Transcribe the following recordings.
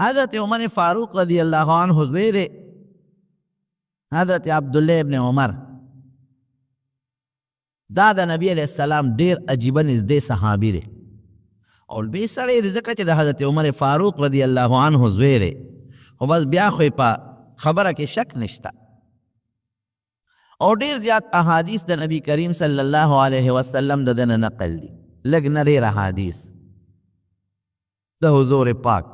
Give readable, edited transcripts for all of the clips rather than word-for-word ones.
حضرت عمر فاروق رضی اللہ عنہ زوی دی حضرت عبداللہ ابن عمر دا د نبی علیہ السلام ډیر عجیبه نږدې صحابي دی او لوی سړی دی ځکه چې د حضرت عمر فاروق رضی اللہ عنہ زوی دی خو بس بیا خو یې په خبره کې شک نشته او ډیر زیات احادیث د نبی کریم صلی الله علیه وسلم د دنه نقل دي لږ نه ډېر احادیث د حضور پاک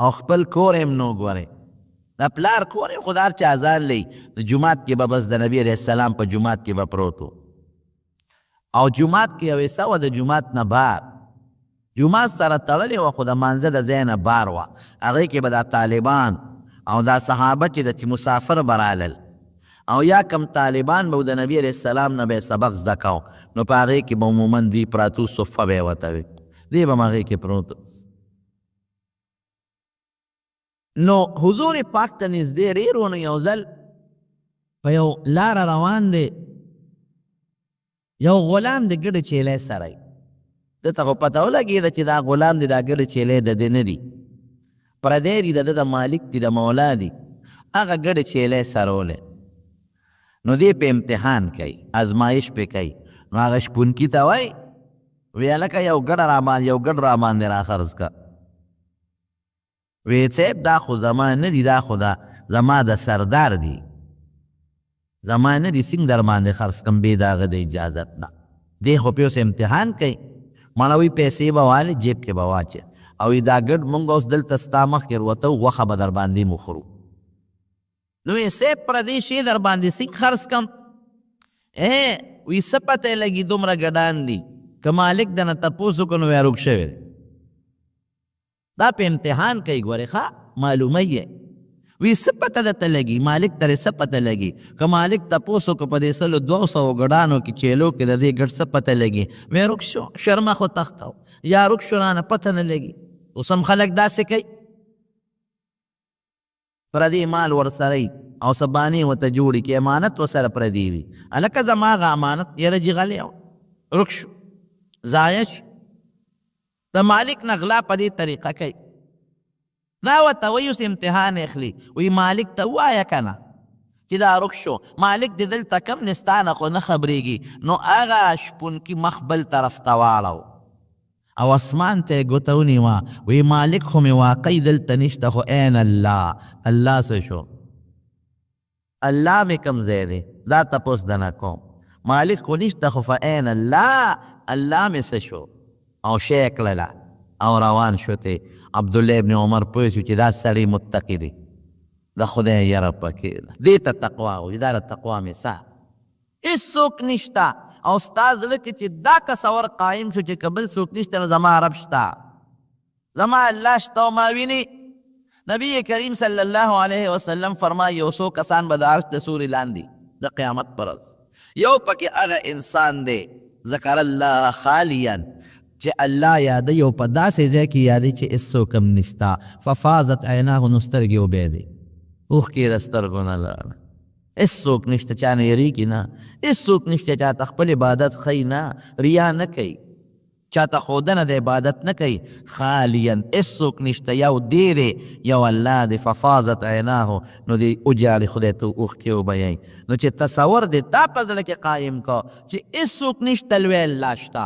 او خپل کور هم نو ګورئ د پلار کور یې خو د هر چا ځان لی د جومات کې به بس د نبي علیه السلام په جومات کې به پروت و او جومات کې یو حصه وه د جومات نه بار جومات سره تړلې وه خو د مانځه د ځای نه بار وه هغې کې به دا طالبان او دا صحابه چې د مسافر به رالل او یا کم طالبان به د نبی علیه السلام نه به سبق زده کو نو په هغې کې به عموما دوی پراتو صفه به یې ورته وي دی به هم هغې کې پروت نو حضور پاک ته نږدې ډېر و نو یو ځل په یو لاره روان دی یو غلام د ګډه چیلی سره یي ده ته خو پته ولګېده چې دا غلام دی دا ګډه چیلی د ده نه دي پردی دي د ده د مالک دي د مولا دي هغه ګډه چیلی سرولی نو دی په امتحان کوي ازمایش پې کوي نو هغه شپونکي ته وایي وی هلکه یو ګډ راباندې راخرڅ که وی صاحب دا خو زما نه دي دا خو دا زما د سردار دي زما نه دي څنګه در باندې خرڅ کړم بې د هغه د اجازت نه دی خو پې اوس امتحان کوي مړه وی پیسې به والې جیب کې به واچې او دا ګډ مونږ اوس دلته ستا مخکې وروته غوښه به در باندې مخورو نو وی صاحب پردې شی در باندې څنګه خرڅ کړم وی څه پته یې لګي دومره ګډان دي که مالک دنه تپوس وکړو نو بیا روک شوی دا په امتحان کوي ګورې ښه معلومه یې وی څه پته درته لګي مالک ترې څه پته لګي که مالک تپوس وکړو په دې 200 ګډانو کې چیلو کې د دې ګډ څه پته لګي وی روک شو شرمه خو تخته یا روک شو رانه پته نه لګي اوس هم خلک داسې کوي پردی مال ورسره وي او سبانې ورته جوړي کې امانت ورسره پردي وي هلکه زما هغه امانت یاره جي غلی روک شو ضایع شو د مالک نه غلا په دې طریقه کوي دا ورته وایي اوس امتحان اخلي وی مالک ته ووایه که نه چې دا روک شو مالک دې دلته کم دی ستا نه خو نه خبرېږي نو هغه شپونکي مخ بل طرف ته واړو او اسمان ته یې ګوته ونیوه وی مالک خو مې واقعي دلته نشته خو این الله الله څه شو الله مې کوم ځای دی دا تپوس دنه کوم مالک خو نشته خو فین الله الله مې څه شو او شی کړله او روان شو ته عبدالله ابن عمر پوه شو چې دا سړی متقي دی د خدای یره پکې ده دې ته تقوا وایي دا د تقوا مثال هېڅوک نشته او ستا زړه کې چې دا تصور قایم شو چې که بل څوک نشته نو زما رب شته زما الله شته او ما ویني نبی کریم صلی الله علیه وسلم فرمایي یو څو کسان به د عرش د سوري لاندې د قیامت پر ورځ یو پکې هغه انسان دی ذکر الله خالیا چې الله یادوي او په داسې ځای کې یادوي چې هېڅوک هم نشته ففاضت عیناه نو سترګې وبهېدې اوښکې د سترګو نه لاړه هېڅوک نشته چا نه یېرېږي نه هېڅوک نشته چا ته خپل عبادت ښیي نه ریا نه کوي چا ته ښودنه د عبادت نه کوي خالیا هېڅوک نشته یو دی دی یو الله دی ففاضت عیناه نو دی وجاړي خدای ته اوښکې وبهیي نو چې تصور دی تا په زړه کې قایم کو چې هېڅوک نشته لوی الله شته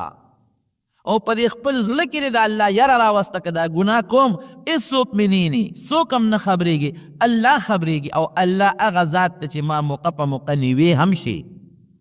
او په دې خپل زړه کې د الله یره راوسته که دا ګناه کوم هېڅوک مې نیني څوک هم نه خبرېږي الله خبرېږي او الله هغه ذات ته چې ما موقع په موقع نیوې هم شي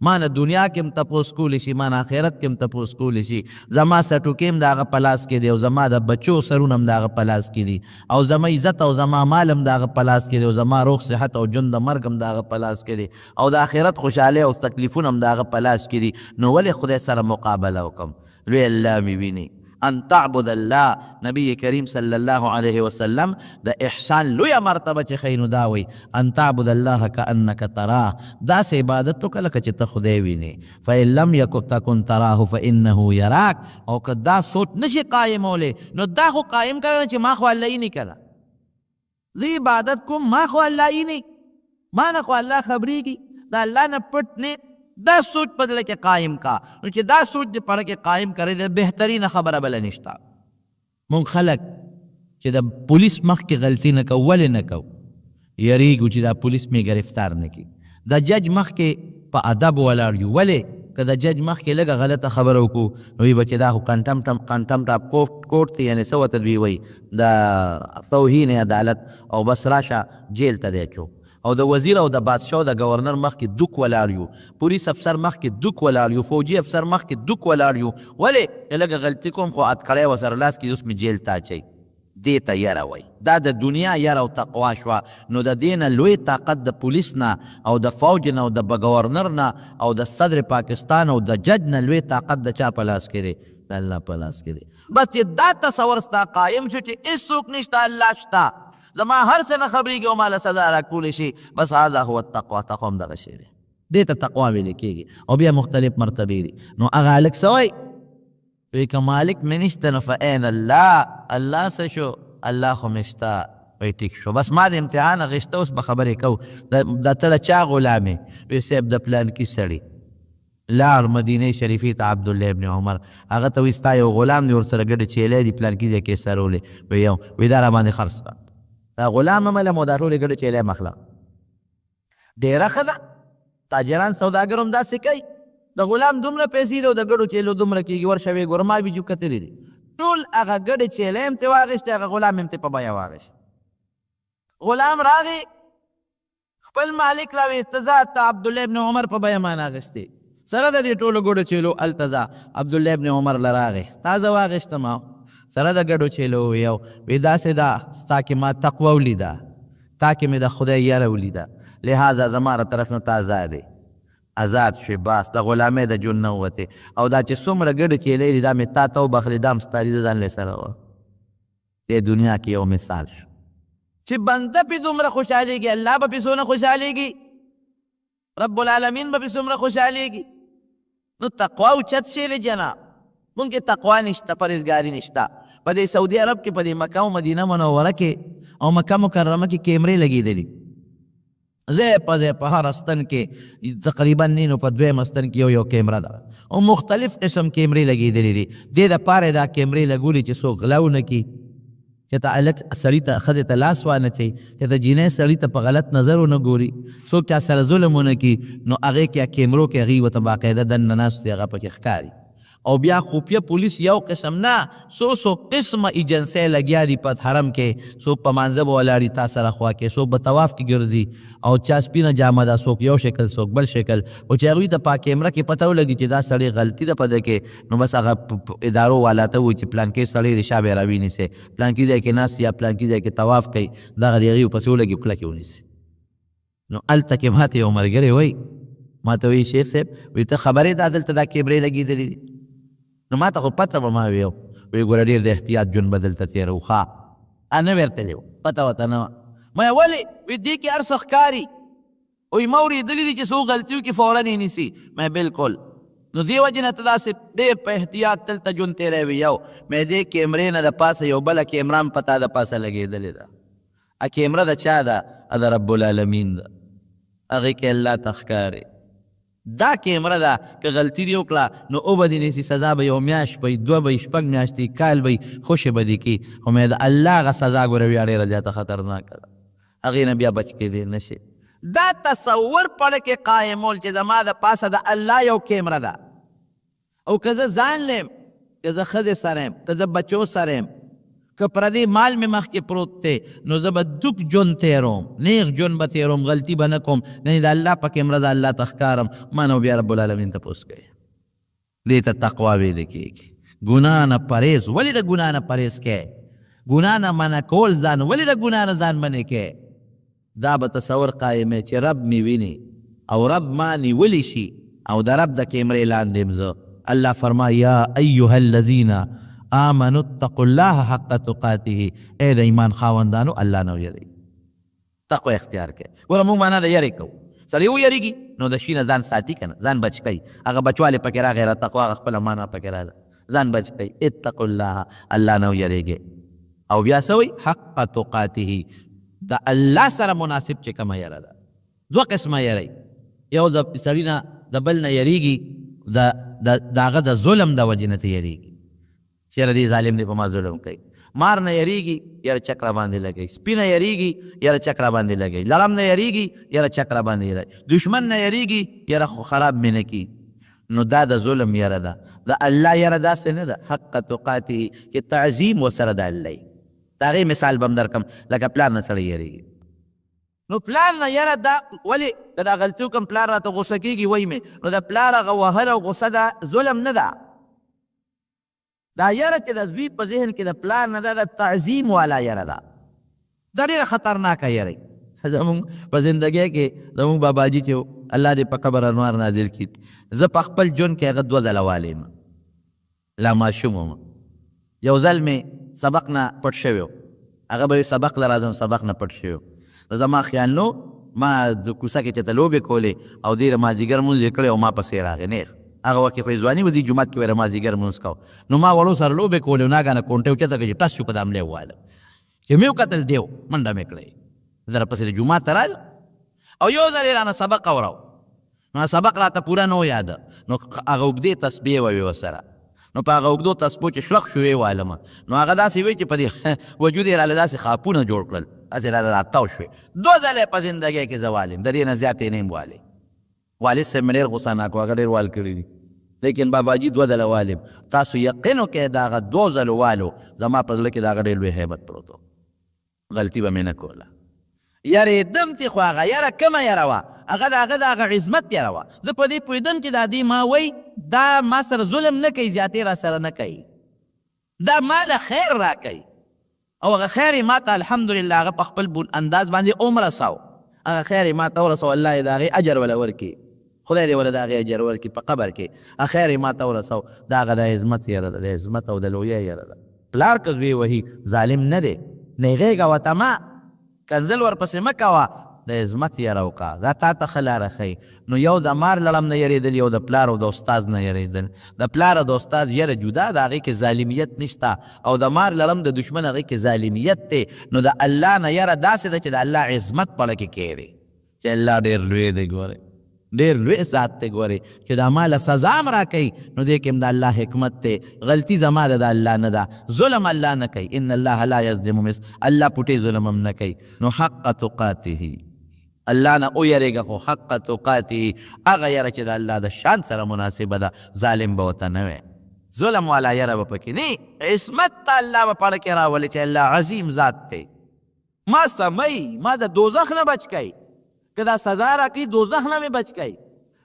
ما نه دنیا کې هم تپوس کولی شي ما نه آخرت کې هم تپوس کولی شي زما سټوکې هم د هغه په لاس کې دی او زما د بچو سرونه هم د هغه په لاس کې دي او زما عزت او زما مال هم د هغه په لاس کې دی او زما روغ صحت او ژوند د مرګ هم د هغه په لاس کې دی او د آخرت خوشحالۍ او تکلیفونه هم د هغه په لاس کې دي نو ولې خدای سره مقابله وکړم لوی الله مې ویني ان تعبد الله نبی کریم صلی الله علیه وسلم د احسان لویه مرتبه چې ښیي نو دا وایي ان تعبد الله کانک تراه داسې عبادت وکړه لکه چې ته خدای وینې فان لم تکن تراه فانه یراک او که دا سوچ نشي قایمولی نو دا خو قایم کړه چې ما خو الله یې نه کړه زه عبادت کوم ما خو الله یې نه ما نه خو الله خبرېږي د الله نه پټ نه دا سوچ په زړه کې قایم کا نو چې دا سوچ د پاره کې قایم کرے د بهترین خبره بل نشته مونږ خلک چې د پولیس مخکې غلطي نه کو. ولې نه کو؟ یریږو چې دا پولیس مې گرفتار نه کړي. د جج مخکې په ادب ولاړ یو. ولې؟ که د جج مخکې لږه غلطه خبره وکړو نو وي به چې دا خو کنټمپټ اف کورټ دی، یعنې څه ورته دوی وایي د توهین عدالت، او بس راشه جیل ته دی اچو. او د وزیر او د بادشاه او د گورنر مخکې دوک ولاړ یو، پولیس افسر مخکې دوک ولاړ یو، فوجي افسر مخکې دوک ولاړ یو. ولې؟ چې لږه غلطي کوم خو اتکړی ورسره لاس کې اوس مې جیل ته اچوي. دې ته یره وایي. دا د دنیا یره او تقوا شوه. نو د دې نه لوی طاقت د پولیس نه او د فوج نه او د گورنر نه او د صدر پاکستان او د جج نه لوی طاقت د چا په لاس کې دی؟ د الله په لاس کې دی. بس چې دا تصور ستا قایم شو چې هېڅوک نشته، الله شته، زما هر څه نه خبرېږي او ماله سزا راکولی شي، بس هذا هو التقوا. تقوا هم دغه شی دی، دې ته تقوا ویل کېږي. او بیا مختلف مرتبې دي. نو هغه هلک څه وایي؟ وی که مالک مې نشته نو فعین الله، الله څه شو؟ الله خو مې شته. وی ټیک شو، بس ما د امتحان اخیسته، اوس به خبرې کوو. دا ته چا غلامې؟ وی صاحب د پلانکي سړي. لار مدینه شریفي ته عبدالله ابن عمر، هغه ته وی ستا یو غلام دی ورسره ګډه چیلی دي پلانکي ځای کې سرولې. وی یو. وی دا راباندې خرڅ کړه. دا غلام هم علم او دا ټولې ګډه چیلی مخله ډېره ښه ده. تاجران سوداګر هم داسې کوي. د غلام دومره پیسې دی او د ګډو چیلو دومره کېږي. ورشه وی ګوره ما ویډیو کتلې دي، ټول هغه ګډې چیلی هم ترې واخېستې، هغه غلام هم ترې په بیه واخېست. غلام راغی خپل مالک را ویسته، ځه ته عبدالله ابن عمر په بیه مان اخېستې، سره د دې ټولو ګډو چیلو هلته ځه. عبدالله ابن عمر له راغی، تا زه واخېستم سره د ګډو چیلو. یو وی داسې ده ستا کې ما تقوه ولیده، تا کې مې د خدای یره ولیده، لہذا زما را طرف نه تا آزاد دی. آزاد شوې، بس د غلامۍ د ژوند نه ووتې. او دا چې څومره ګډې چیلۍ دي دا مې تا ته وبخلې، دا هم ستا دي، ځان له سره وه. دې دنیا کې یو مثال شو چې بنده پې دومره خوشحالېږي، الله به پې څونه خوشحالېږي، رب العالمین به پې څومره خوشحالېږي. نو تقوا اوچت شی دی جناب. مونږ کې تقوا نشته، پرهیزګاري نشته. په دې سعودي عرب کې په دې مکه او مدینه منوره کې او مکه مکرمه کې کیمرې لګېدلي، ځای په ځای په هر استن کې تقریبا نینو په دویم استن کې یو کیمره ده او مختلف قسم کیمرې لګېدلې دي. دې دپاره دا کیمرې لګولي چې څوک غلا ونه کړي، چې ته هلک سړي ته ښځې ته لاس وانه چوي، چې ته جینۍ سړي ته په غلط نظر ونه ګوري، څوک چا سره ظلم ونه کړي. نو هغې کې کیمرو کې هغې ورته باقاعده دننه ناست دي، هغه پکې ښکاري. او بیا خفیه پولیس یو قسم نه، څو قسمه ایجنسۍ لګیا دي په حرم کې، څوک په مانځه به ولاړي تا سره خوا کې، څوک به طواف کې ګرځي او چا سپینه جامه ده، څوک یو شکل څوک بل شکل. او چې هغوی ته په کیمره کې پته ولګي چې دا سړی غلطي ده په ده کې، نو بس هغه ادارو والا ته وایي چې پلانکې سړی دی شا به یې راوینیسئ، پلانکي ځای کې ناست یا پلانکي ځای کې طواف کوي، دغه د هغې پسې ولګي کلکې ونیسي. نو هلته کې ماته یو ملګری وایي، ماته وایي شیخ صاحب وایي ته خبرې ده دلته دا کیمرې لګېدلې دي؟ نو ما ته خو پته به ما ویو، وی ګوره ډېر د احتیاط ژوند به دلته تېروو. ښه نه ورتلی و، پته ورته نه وه. ما ولې؟ وی دې کې هر څه ښکاري. وی ما اورېدلي دي چې څوک غلطي وکړي فوراً یې نیسي. ما بالکل. نو دې وجې نه ته داسې ډېر په احتیاط دلته ژوند تېروي. یو مې دې کیمرې نه د پاسه یو بله کیمره هم په تا د پاسه لګېدلې ده. کیمره د چا ده؟ د رب العالمین ده، هغې کې الله ته ښکاري. دا کیمره ده که غلطي دې وکړه نو او به دې نیسي، سزا به یو میاشت به وي، دوه به وي، شپږ میاشتې، کال به وي، خوشې به دې کړي. خو مې د الله هغه سزا ګوره بیا ډېره زیاته خطرناکه ده، هغې نه بیا بچ کېدی نه شي. دا تصور پړه کې قایمول چې زما د پاسه د الله یو کیمره ده، او که زه ځان لیم، که زه ښځې سره یم، که زه بچو سره یم، که پردی مال مې مخکې پروت دی، نو زه به دوک ژوند تېروم، نیغ ژوند به تېروم، غلطي به نه کوم، نه د الله په کیمره د الله ته ښکارم. ما نه بیا رب العالمین تپوس کوي. دې ته تقوا ویل کېږي. ګناه نه پرهیز. ولې د ګناه نه پرهیز کوې؟ ګناه نه منع کول ځان، ولې د ګناه نه ځان منع کوې؟ دا به تصور قایمې چې رب مې ویني او رب ما نیولی شي او د رب د کیمرې لاندې یم زه. الله فرمایي یا ایها الذین آمنوا اتقوا الله حق تقاته، اے د ایمان خاوندانو الله نه ویریږئ، تقوا اختیار کړئ. ګوره موږ معنا د یرې کوو، سړی ویریږي نو د شي نه ځان ساتي که نه، ځان بچ کوي. هغه بچوالی پکې راغی، را تقوا هغه خپله معنا پکې راغله، ځان بچ کوي. اتقوا الله، الله نه ویریږئ. او بیا څه وایي؟ حق تقاته، د الله سره مناسب چې کومه یره ده. دوه قسمه یری، یو د سړي نه د بل نه یریږي، د هغه د ظلم د وجې نه ته یریږي، چېرې دې ظالم دی په ما ظلم کوي. مار نه یریږي یاره چک را باندې لګوي، سپي نه یریږي یاره چک را باندې لګوي، لړم نه یریږي یاره چک را باندې لګوي، دشمن نه یریږي یاره خو خراب مې نه کي. نو دا د ظلم یره ده. د الله یره داسې نه ده، حق تقاته چې تعظیم ورسره د الله. د هغې مثال به هم درکړم لکه پلار نه سړی یریږي. نو پلار نه یره دا ولې که دا غلطي وکړم پلار راته غوسه کېږي وایي مې، نو د پلار هغه وهل او غوسه ده ظلم نه ده. دا یره چې د دوی په ذهن کې د پلار نه ده د تعظیم والا یره ده. دا ډېره خطرناکه یره. زمونږ په زندګۍ کې زمونږ باباجي چې الله دې په قبر انوار نازل کړي، زه په خپل ژوند کې هغه 2 ځله والی یم، لا ماشوم وم. یو ځل مې سبق نه پټ شوی و، هغه به سبق له راځم سبق نه پټ شوی و. زما خیال نو ما د کوڅه کې چېرته لوبې کولې او ډېره مازدیګر مونځ یې کړی او ما پسې راغی نیغ. هغه وخت کې فیضواني و دې جومات کې ویره مازدیګر مونځ کوو. نو ما وړو سره لوبې کولې او ناګانه کونټۍ اوچته کړه چې ټس شو په دا حملې ووایله چې مې وکتل دیو منډه مې کړی. زه راپسې د جومات ته رالم او یو ځل یې رانه سبق اورو. نو سبق راته پوره نه و یاده، نو هغه اوږدې تسبیح وې ورسره. نو په هغه اوږدو تسبو چې شلق شو ویوالمه، نو هغه داسې وی چې په دې وجود یې راله داسې خاپونه جوړ کړل، هسې راله راتاو شوې. 2 ځله یې په زندګۍ کې زه والیم، د دې نه زیات یې نه یم والی. والد صاحب مې ډېر غوسه ناک و، هغه ډېر وال کړي دي، لیکن باباجي 2 ځله والیم. تاسو یقین وکړئ د هغه 2 ځلو والو زما په زړه کې د هغه ډېر لوی هیبت پروت و، غلطي به مې نه کوله. یریدم چې خو هغه یره کومه یره وه، هغه د هغه د هغه عظمت یره وه. زه په دې پوهېدم چې دا دې ما وایي دا ما سره ظلم نه کوي، زیاتې را سره نه کوي، دا ما له خیر را کوي. او هغه خیر یې ما ته الحمدلله هغه په خپل انداز باندې رساو، هغه خیر یې ما ته ورسو، الله یې د هغې اجر وله ورکړي، خدای دې وله د هغې اجر ورکړي په قبر کې. هغه خیر یې ما ته ورسو، دا هغه د عظمت یره ده، د عظمت او د لویۍ یره ده. پلار که زوی وهي ظالم نه دی، نه غېږه ورته مه کنځل ورپسې مه کوه، د عظمت یره وکړه، دا تا ته ښه لاره ښیي. نو یو د مار لړم نه یېرېدل، یو د پلار او د استاد نه یېرېدل. د پلار او د استاد یره جدا ده، هغې کې ظالمیت نشته، او د مار لړم د دشمن هغې کې ظالمیت دی. نو د الله نه یره داسې ده چې د الله عظمت په کې کېږي چې الله ډېر لوی دی، ګورئ ډېر لوی ذات دی، ګورئ چې دا ما له سزا هم را کوي، نو دې کې هم د الله حکمت دی. غلطي زما ده، د الله نه ده، ظلم الله نه کوي. ان الله لا یظلم الله پټې ظلم هم نه کوي. نو حق تقاته الله نه ویریږه، خو حق تقاته هغه یره چې د الله د شان سره مناسبه ده، ظالم به ورته نه وی، ظلم والا یره به پکې نه. عصمت ته الله به پړه کې راولي چې الله عظیم ذات دی. ما سمئ ما د دوزخ نه بچ کوي، که دا سزا را کوي دوزخ نه مې بچ کوي،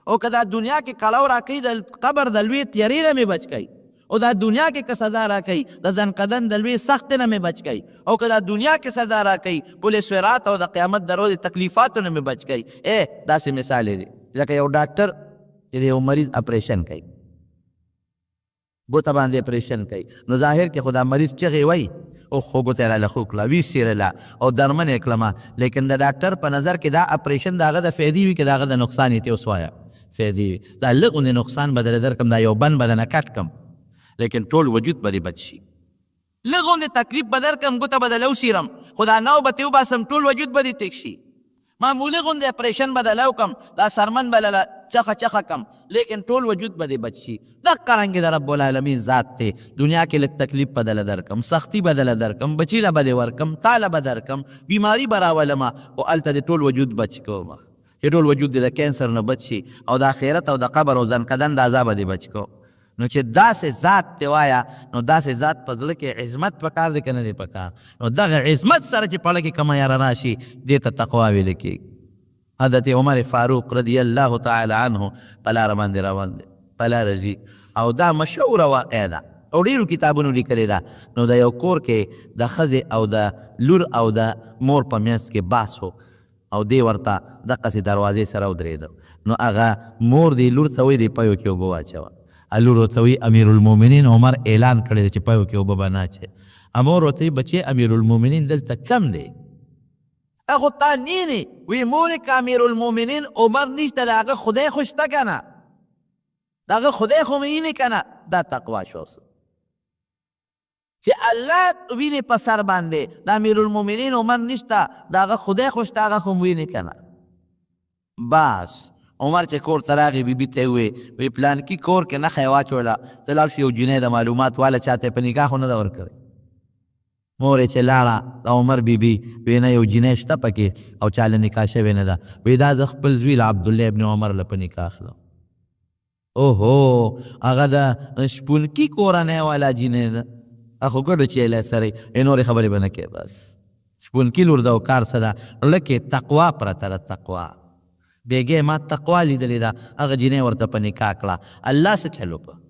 او که دا دنیا کې کړاو را کوي د قبر د لوی تیارې نه مې بچ کوي، او دا دنیا کې که سزا را کوي د زنقدن د لوی سخت نه مې بچ کوي، او که دا دنیا کې سزا را کوي پل صراط او د قیامت د ورځې تکلیفاتو نه مې بچ کوي. داسې مثال دی لکه یو ډاکټر چې د یو مریض اپریشن کوي، ګوته باندې اپریشن کوي، نو ظاهر کې خو دا مریض چغې وایي او خو ګوته یې راله ښو کړه، ویسېرله او درمن یې کړمه، لیکن د ډاکټر په نظر کې دا اپریشن د هغه د فایدې وي که د هغه د نقصان یې ته اوس وایه فایدې وي. دا لږ غوندې نقصان به درله درکړم، دا یو بند به درنه کټ کړم، لیکن ټول وجود به دې بچ شي. لږ غوندې تکلیف به درکړم، ګوته به دله وسیرم، خو دا نو به ترې وباسم ټول وجود به دې تېک شي. معمولي غوندې اپریشن به دله وکړم، دا سرمن به دله چخه چخه کړم، لیکن ټول وجود به دې بچ شي. دقه رنګې د رب العالمین ذات دی. دنیا کې لږ تکلیف به دله درکړم، سختي به دله درکړم، بچي له به دې ورکړم، تا له به درکړم، بیماري به راولمه، خو هلته دې ټول وجود بچ کوم، چې ټول وجود دې د کینسر نه بچ شي، او د آخرت او د قبر او زنقدن د عذابه دې بچ کو. نو چې داسې ذات ته وایه، نو داسې ذات په زړه کې عظمت پکار دی که نه دی پکار؟ نو دغه عظمت سره چې په زړه کې کومه یاره راشي دې ته تقوا ویل کېږي. حضرت عمر فاروق رضی الله تعالی عنه په لاره باندې روان دی، په لاره ځي، او دا مشهوره واقعه ده او ډېرو کتابونو لیکلې ده. نو د یو کور کې د ښځې او د لور او د مور په منځ کې بحث و، او دې ورته دقسې دروازې سره ودرېده. نو هغه مور دې لور ته وایي دې پیو کې اوبه واچوه، لور ورته وایي امیرالمؤمنین عمر اعلان کړی دی چې پیو کې اوبه به نه اچوي. مور ورته وایي بچې امیرالمؤمنین دلته کم دی، اخو تا نینی وی مور که امیرالمؤمنین عمر نیشته، د هغه خدای خو شته که نه، د هغه خدای خو مې اینې که نه. دا تقوا شو چې الله وینې په سر باندې، د امیرالمؤمنین عمر نشته، د هغه خدای خو شته، هغه خو مې وینې که نه. بس عمر چې کور ته راغی بیبي ته یې وی پلانکي کور کې نښه یې واچوله، ته لاړ شي یو جنۍ د معلومات واله چاته یې په نکاح خو نه ده ورکړی، مور یې چې لاړه د عمر بیبي وی نه یو جینۍ شته پکې او چا له نکاح شوې نه ده وی دا زه خپل زوی له عبدالله ابن عمر له په نکاح اخلم اوهو هغه د شپونکي کورنۍ والا جینۍ ده خو ګډو چیلی سره یې نورې خبرې به نه کوې بس شپونکي لور ده او کار څه ده لکې تقوا پرته ده تقوا بیګې ما تقوا لیدلې ده هغه جینۍ ورته په نکاح کړه الله څه چلو په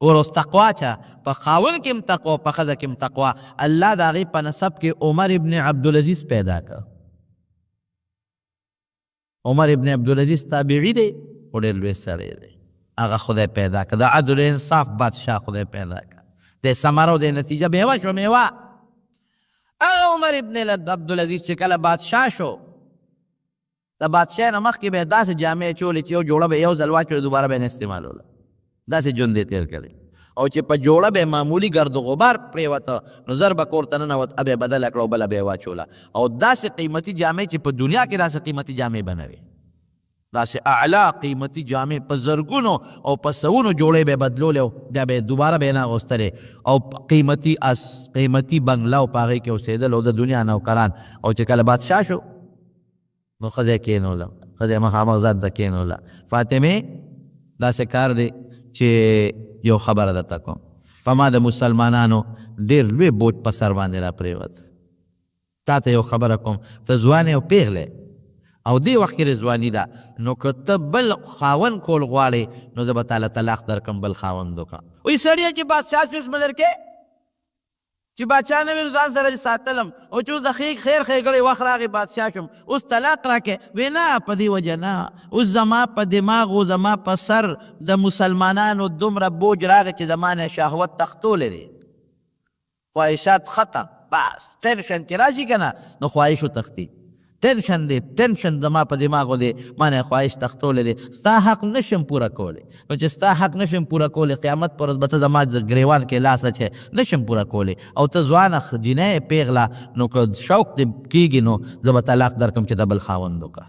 اور اوس تقوا چا په خاون کې هم تقوا په ښځه کې هم تقوا الله د هغې په نسب کې عمر ابن عبدالعزیز پیدا کړ عمر ابن عبدالعزیز تابعي دی او ډېر لوی سړی دی هغه خدای پیدا کړ د عدل انصاف بادشاه خدای پیدا کړ د ثمرو د نتیجه میوه شو میوه هغه عمر ابن عبدالعزیز چې کله بادشاه شو د بادشاه نه مخکې به یې داسې جامې چولې چې یو جوړه به یو ځل واچوله دوباره به یې نه استعمالوله داسې ژوند یې تېر کړی او چې په جوړه به معمولي ګرد و غبار پرېوته نو زر به کور ته ننوت بیا یې بدله کړه او بله به یې واچوله او داسې قیمتي جامې چې په دنیا کې داسې قیمتي جامې به نه وي داسې اعلی قیمتي جامې په زرګونو او په سوونو جوړې به یې بدلولې او بیا به یې دوباره به یې نه اغوستلې او قیمتي قیمتي بنګله او په هغې کې اوسېدل او د دنیا نوکران او چې کله بادشاه شو نو ښځه یې کېنوله ښځه یې مخامخ ځان ته کېنوله فاطمې داسې کار دی چې یو خبره درته کوم په ما د مسلمانانو ډېر لوی بوج په سر باندې را پرېوت تا ته یو خبره کوم ته ځوان یې او پیغلی او دې وخت کې رضواني ده نو که ته بل خاوند کول غواړې نو زه به تاله طلاق درکړم بل خاوند وکړه وایي سړیه چې بادشاه شوې به درکې چې بادشاه نه وي نو ځان سره ساتلم او چې اوس د خیر ښېګړې وخت راغی بادشاه شم اوس طلاق راکې وی نه په دې وجه نه اوس زما په دماغ او زما په سر د مسلمانانو دومره بوج راغی چې زما نه شهوت تختولی دی خواهشات ختم بس ټنشن چې راشي که نه نو خواهش وتښتي ټنشن دی ټنشن زما په دماغو دی ما نه خواهش تختولی دی ستا حق نشم پوره کولی نو چې ستا حق نشم پوره کولی قیامت پر ورځ به ته زما ګریوان کې لاس اچې نشم پوره کولی او ته ځوانه جینۍ پیغله نو که شوق دې کېږي نو زه به طلاق درکړم چې ته بل خاوند وکړه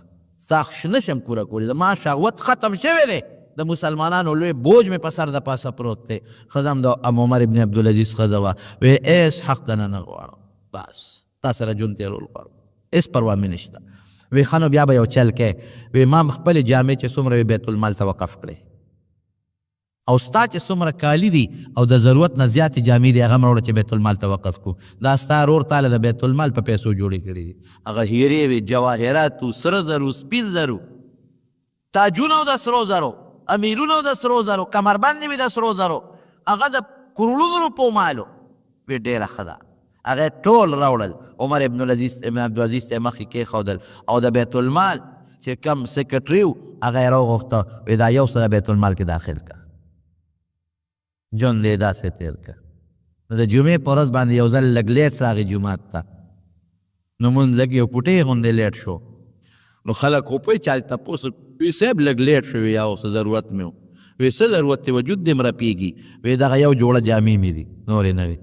ستا نشم پوره کولی زما شهوت ختم شوی دی د مسلمانانو لوی بوج مې په سر د پاسه پروت دی ښځه هم د عمر ابن عبدالعزیز ښځه وه وی ایس حق ته نه غواړم بس تا سره ژوند تېرول غواړم اس پروا مې نشته وی ښه نو بیا به یو چل کې وی ما خپلې جامې چې څومره وي بیت المال ته وقف کړې او ستا چې څومره کالي دي او د ضرورت نه زیاتې جامې دي هغه مه وړه چې بیت المال ته وقف کړو دا ستا ورور تاله د بیت المال په پیسو جوړې کړي دي هغه هیرې وي جواهرات و سره زرو سپین زرو تاجونه و د سرو زرو امیرونه و د سرو زرو کمربندې وي د سرو زرو هغه د کروړو روپو مالو وی ډېره ښه ده هغه ټول راوړل عمر ابن عبدالعزیز ته مخکې کېښودل او د بیت المال چې کم سیکرټري و هغه یې راوغوښته وی دا یو څه بیت المال کې داخل کړه ژوند یې داسې تېر کړه نو د جمعې په ورځ باندې یو ځل لږ لیټ راغی جومات ته نو مونځ لږ یو پوټۍ غوندې لیټ شو نو خلک وپوی چا تپوس وی صاحب لږ لیټ شوي یا څه ضرورت مې و وی څه ضرورت دی وجود دې م رپېږي وی دغه یو جوړه جامې مې دي نورې نه وي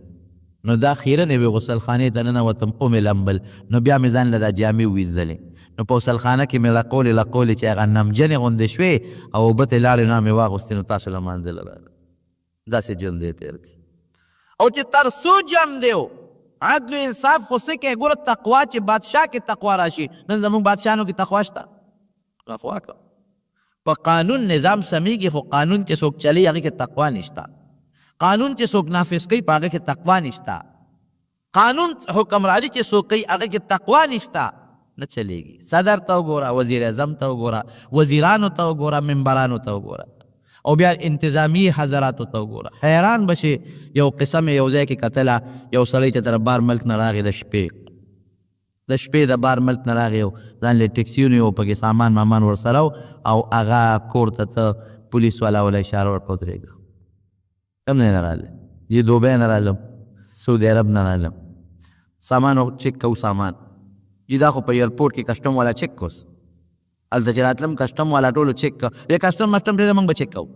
نو دا خیرنې وې غسل خانې ته ننوتم او مې لمبل نو بیا مې ځان له دا جامې ووینځلې نو په غسل خانه کې مې لقولې چې هغه نمجنې غوندې شوې او اوبه ترې لاړې نو مې واغوستې نو تاسو لمانځله راغله داسې ژوند یې تېر کړي او چې تر څو جم دی عدل و انصاف خو څه کوې ګوره تقوا چې بادشاه کې تقوا راشي نن زموږ بادشاهانو کې تقوا شته تقوا که په قانون نظام سمیږي خو قانون چې څوک چلی هغې کې تقوا نشته قانون چې څوک نافذ کوي په هغه کې تقوا نشته قانون حکمرانی چې څوک کوي هغه کې تقوا نشته نه چلیږي صدر ته وګوره وزیر اعظم ته وګوره وزیرانو ته وګوره ممبرانو ته وګوره او بیا انتظامی حضراتو ته وګوره حیران بشي یو قصه مې یو ځای کې کتله یو سړی چې تر بار ملک نه راغی د شپې د بار ملک نه راغی او ځان له ټکسیونو یو پکې سامان مامان ورسره او هغه کور ته ته پولیس والا ولا اشاره ورکړه ودرېږه کم نه راغلی یې دوبۍ نه رالم سعودي عرب نه رالم سامان چک کو سامان یې دا خو په ایرپورټ کې کسټم والا چک کوس هلته چې راتلم کسټم والا ټولو چک کو کسټم مسټم پرېږده موږ به چک کوو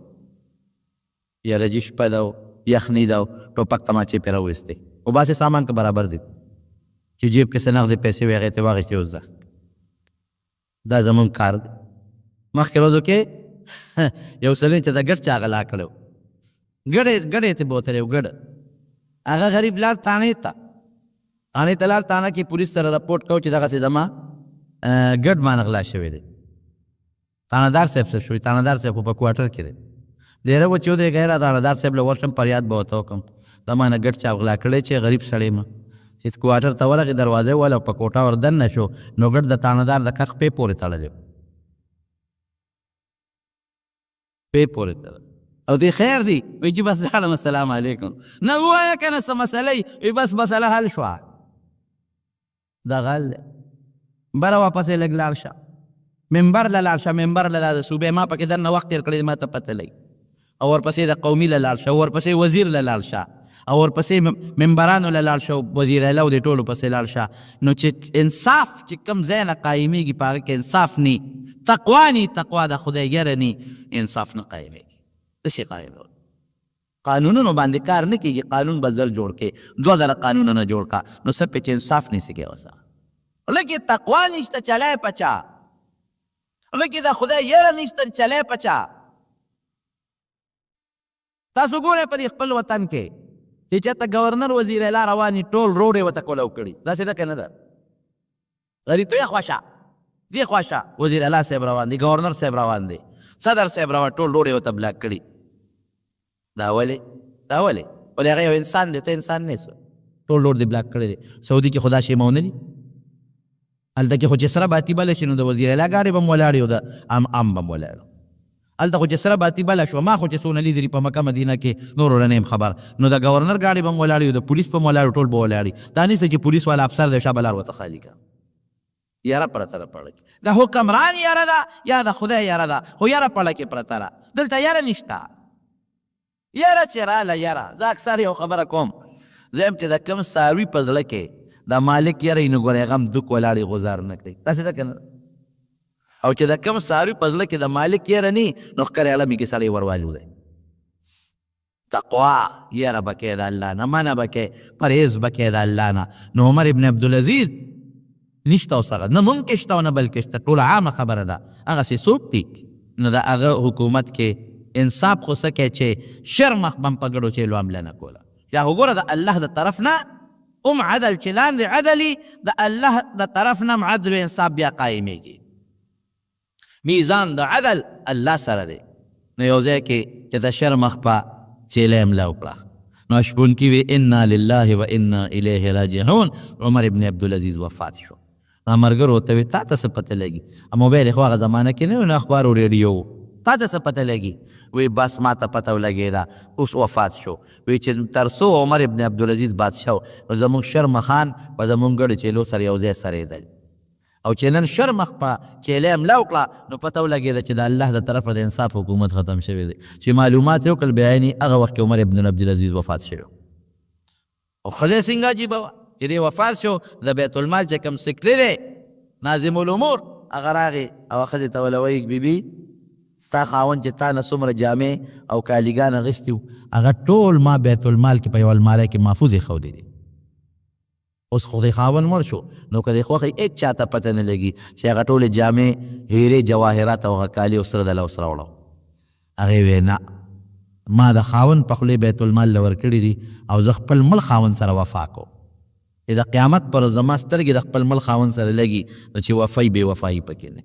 یاره جي شپه ده یخني ده ټوپک تماچې پرې راویستې او باسې سامان که برابر دی چې جیب کې څه نغدې پیسې وې هغې ته واخېستې اوس ده دا زموږ کار دی مخکې ورځو کې یو سړی چې د ګډ چا غلا کړی ګډې ته بوتلی و ګډ هغه غریب لاړ تاڼې ته تانې ته لاړ تانه کې پولیس سره رپورټ کوو چې دغسې زما ګډ مان غلا شوی دی. تانهدار صاحب څه شوي؟ تانهدار صاحب خو په کوارټر کې دی. ډېره و چې ودې غیر تانهدار صاحب له ورشم فریاد به ورته وکړم دا ما نه ګډ چا غلا کړی چې غریب سړی یم چې کوارټر ته ورغې دروازې ووهله او په کوټه ور دننه شو نو ګډ د تانهدار د کخ پې پورې تړلی پې پورې تړلی او دی خیر دی وایي چې بس لاړم السلام علیکم. نه ووایه که نه څه مسله وي بس مسله حل شوه دغه حل دی. بره واپس یې لږ لاړ شه منبر له لاړ شه منبر له د صوبې ما پکې دننه وخت تېر کړی ما ته پته لګي او ورپسې د قومي له لاړ شه او ورپسې وزیر له لاړ شه او ورپسې ممبرانو له لاړ شه وزیر اعلی او د ټولو پسې لاړ شه نو چې انصاف چې کوم ځای نه قایمېږي په هغه کې انصاف نی تقوا نی تقوا د خدای ګره نی انصاف نه قایمېږي. څه شي قایمول قانونونو باندې کار نه کېږي قانون به زر جوړ کې 2000 قانونونه جوړ کا نو څه پې چې انصاف نیسي کې وسه لکه تقوا نشته چلی پچا لکه د خدای یره نشته چلی پچا. تاسو ګورئ په خپل وطن کې چې چېرته ګورنر وزیر اعلی رواني ټول روډ یې ورته کولو کړي داسې ده که نه ده غریب ته یې خواشه دې خواشه وزیر اعلی صاحب روان دی ګورنر صاحب روان دی صدر صاحب روان ټول روډ یې ورته بلاک کړي دا ولې ولې هغه یو انسان دی ته انسان نه سو ټول روډ دې بلاک کړی دی. سعودي کې خو دا شی مونه دي هلته کې خو چې سره باتي بله شي نو د وزیر اعلی ګاډې به م ولاړې او د عام به م ولاړو هلته خو چې سره باتي بله شوه ما خو چې څونه لیدلي په مکه مدینه کې نورو نه یم خبر نو د ګورنر ګاډې به م ولاړې او د پولیس به م ولاړو ټول به ولاړې دا نشته چې پولیس والا افسر دی شابه لار ورته خالي کړه یاره پرته ده پړه کې د حکمران یاره ده یا د خدای یاره ده خو یاره پړه کې پرته ده دلته یاره نشته یاره چې راله یاره زه اکثر یو خبره کوم زه یم چې د کوم څاروي په زړه کې د مالک یاره یې نو ګورې هغه هم دوک ولاړې غوزار نه کړي داسې ده که نه او چې د کوم څاروي په زړه کې د مالک یاره نی نو ښکرې علمې کې سړی ورواجو دی. تقوا یاره به کې د الله نه منه به کې پرهیز به کې د الله نه. نو عمر ابن عبدالعزیز نشته اوس هغه نه ممکن شته او نه بلکې شته ټوله عامه خبره ده هغسې څوک دي نو د هغه حکومت کې انصاف خو څه کوي چې شر مخ به م په ګډو چیلو حمله نه کوله یا خو ګوره د الله د طرف نه عدل چې لاندې عدلي د الله د طرف نه عدل و انصاف بیا قایمېږي میزان د عدل الله سره دی نو یو ځای کې چې د شر مخ په چیله حمله وکړه نو شپونکي وی انا لله و انا الیه راجعون عمر ابن عبدالعزیز وفات شو. ملګرو ورته وی تا ته څه پته لګي موبایل خو هغه زمانه کې نه و نه اخبار او ریډیو تا ته څه پته لګي وی بس ما ته پته ولګېده اوس وفات شو وی چې تر څو عمر ابن عبدالعزیز بادشاه و زمونږ شرمخان په زمونږ ګډو چیلو سره یو ځای سرېدل او چې نن شرمخ په چیلې حمله وکړه نو پته ولګېده چې د الله د طرفه د انصاف حکومت ختم شوی دی چې معلومات یې وکړل بیا یې هغه وخت کې عمر ابن عبدالعزیز وفات شوی او ښځه څنګه عجیبه وه چې دی وفات شو د بیت المال چې کوم سکري دی ناظم الامور هغه راغې او ښځې ته وله وایي بیبي ستا خاوند چې تا نه څومره جامې او کالیګان اغوستي وو هغه ټول ما بیت المال کې په یو الماری کې محفوظ ایښودی دی اوس خو د خاوند مړ شو نو که د خوښې هېڅ چاته پته نه لګي چې هغه ټولې جامې هیرې جواهرات او هغه کالي او سره د لوس راوړو هغې وی نه ما د خاوند په خولې بیت المال له ورکړي دي او زه خپل مل خاوند سره وفا کوم چې د قیامت پر زما سترګې د خپل مل خاوند سره لګي نو چې وفایي بې وفایي پکې نه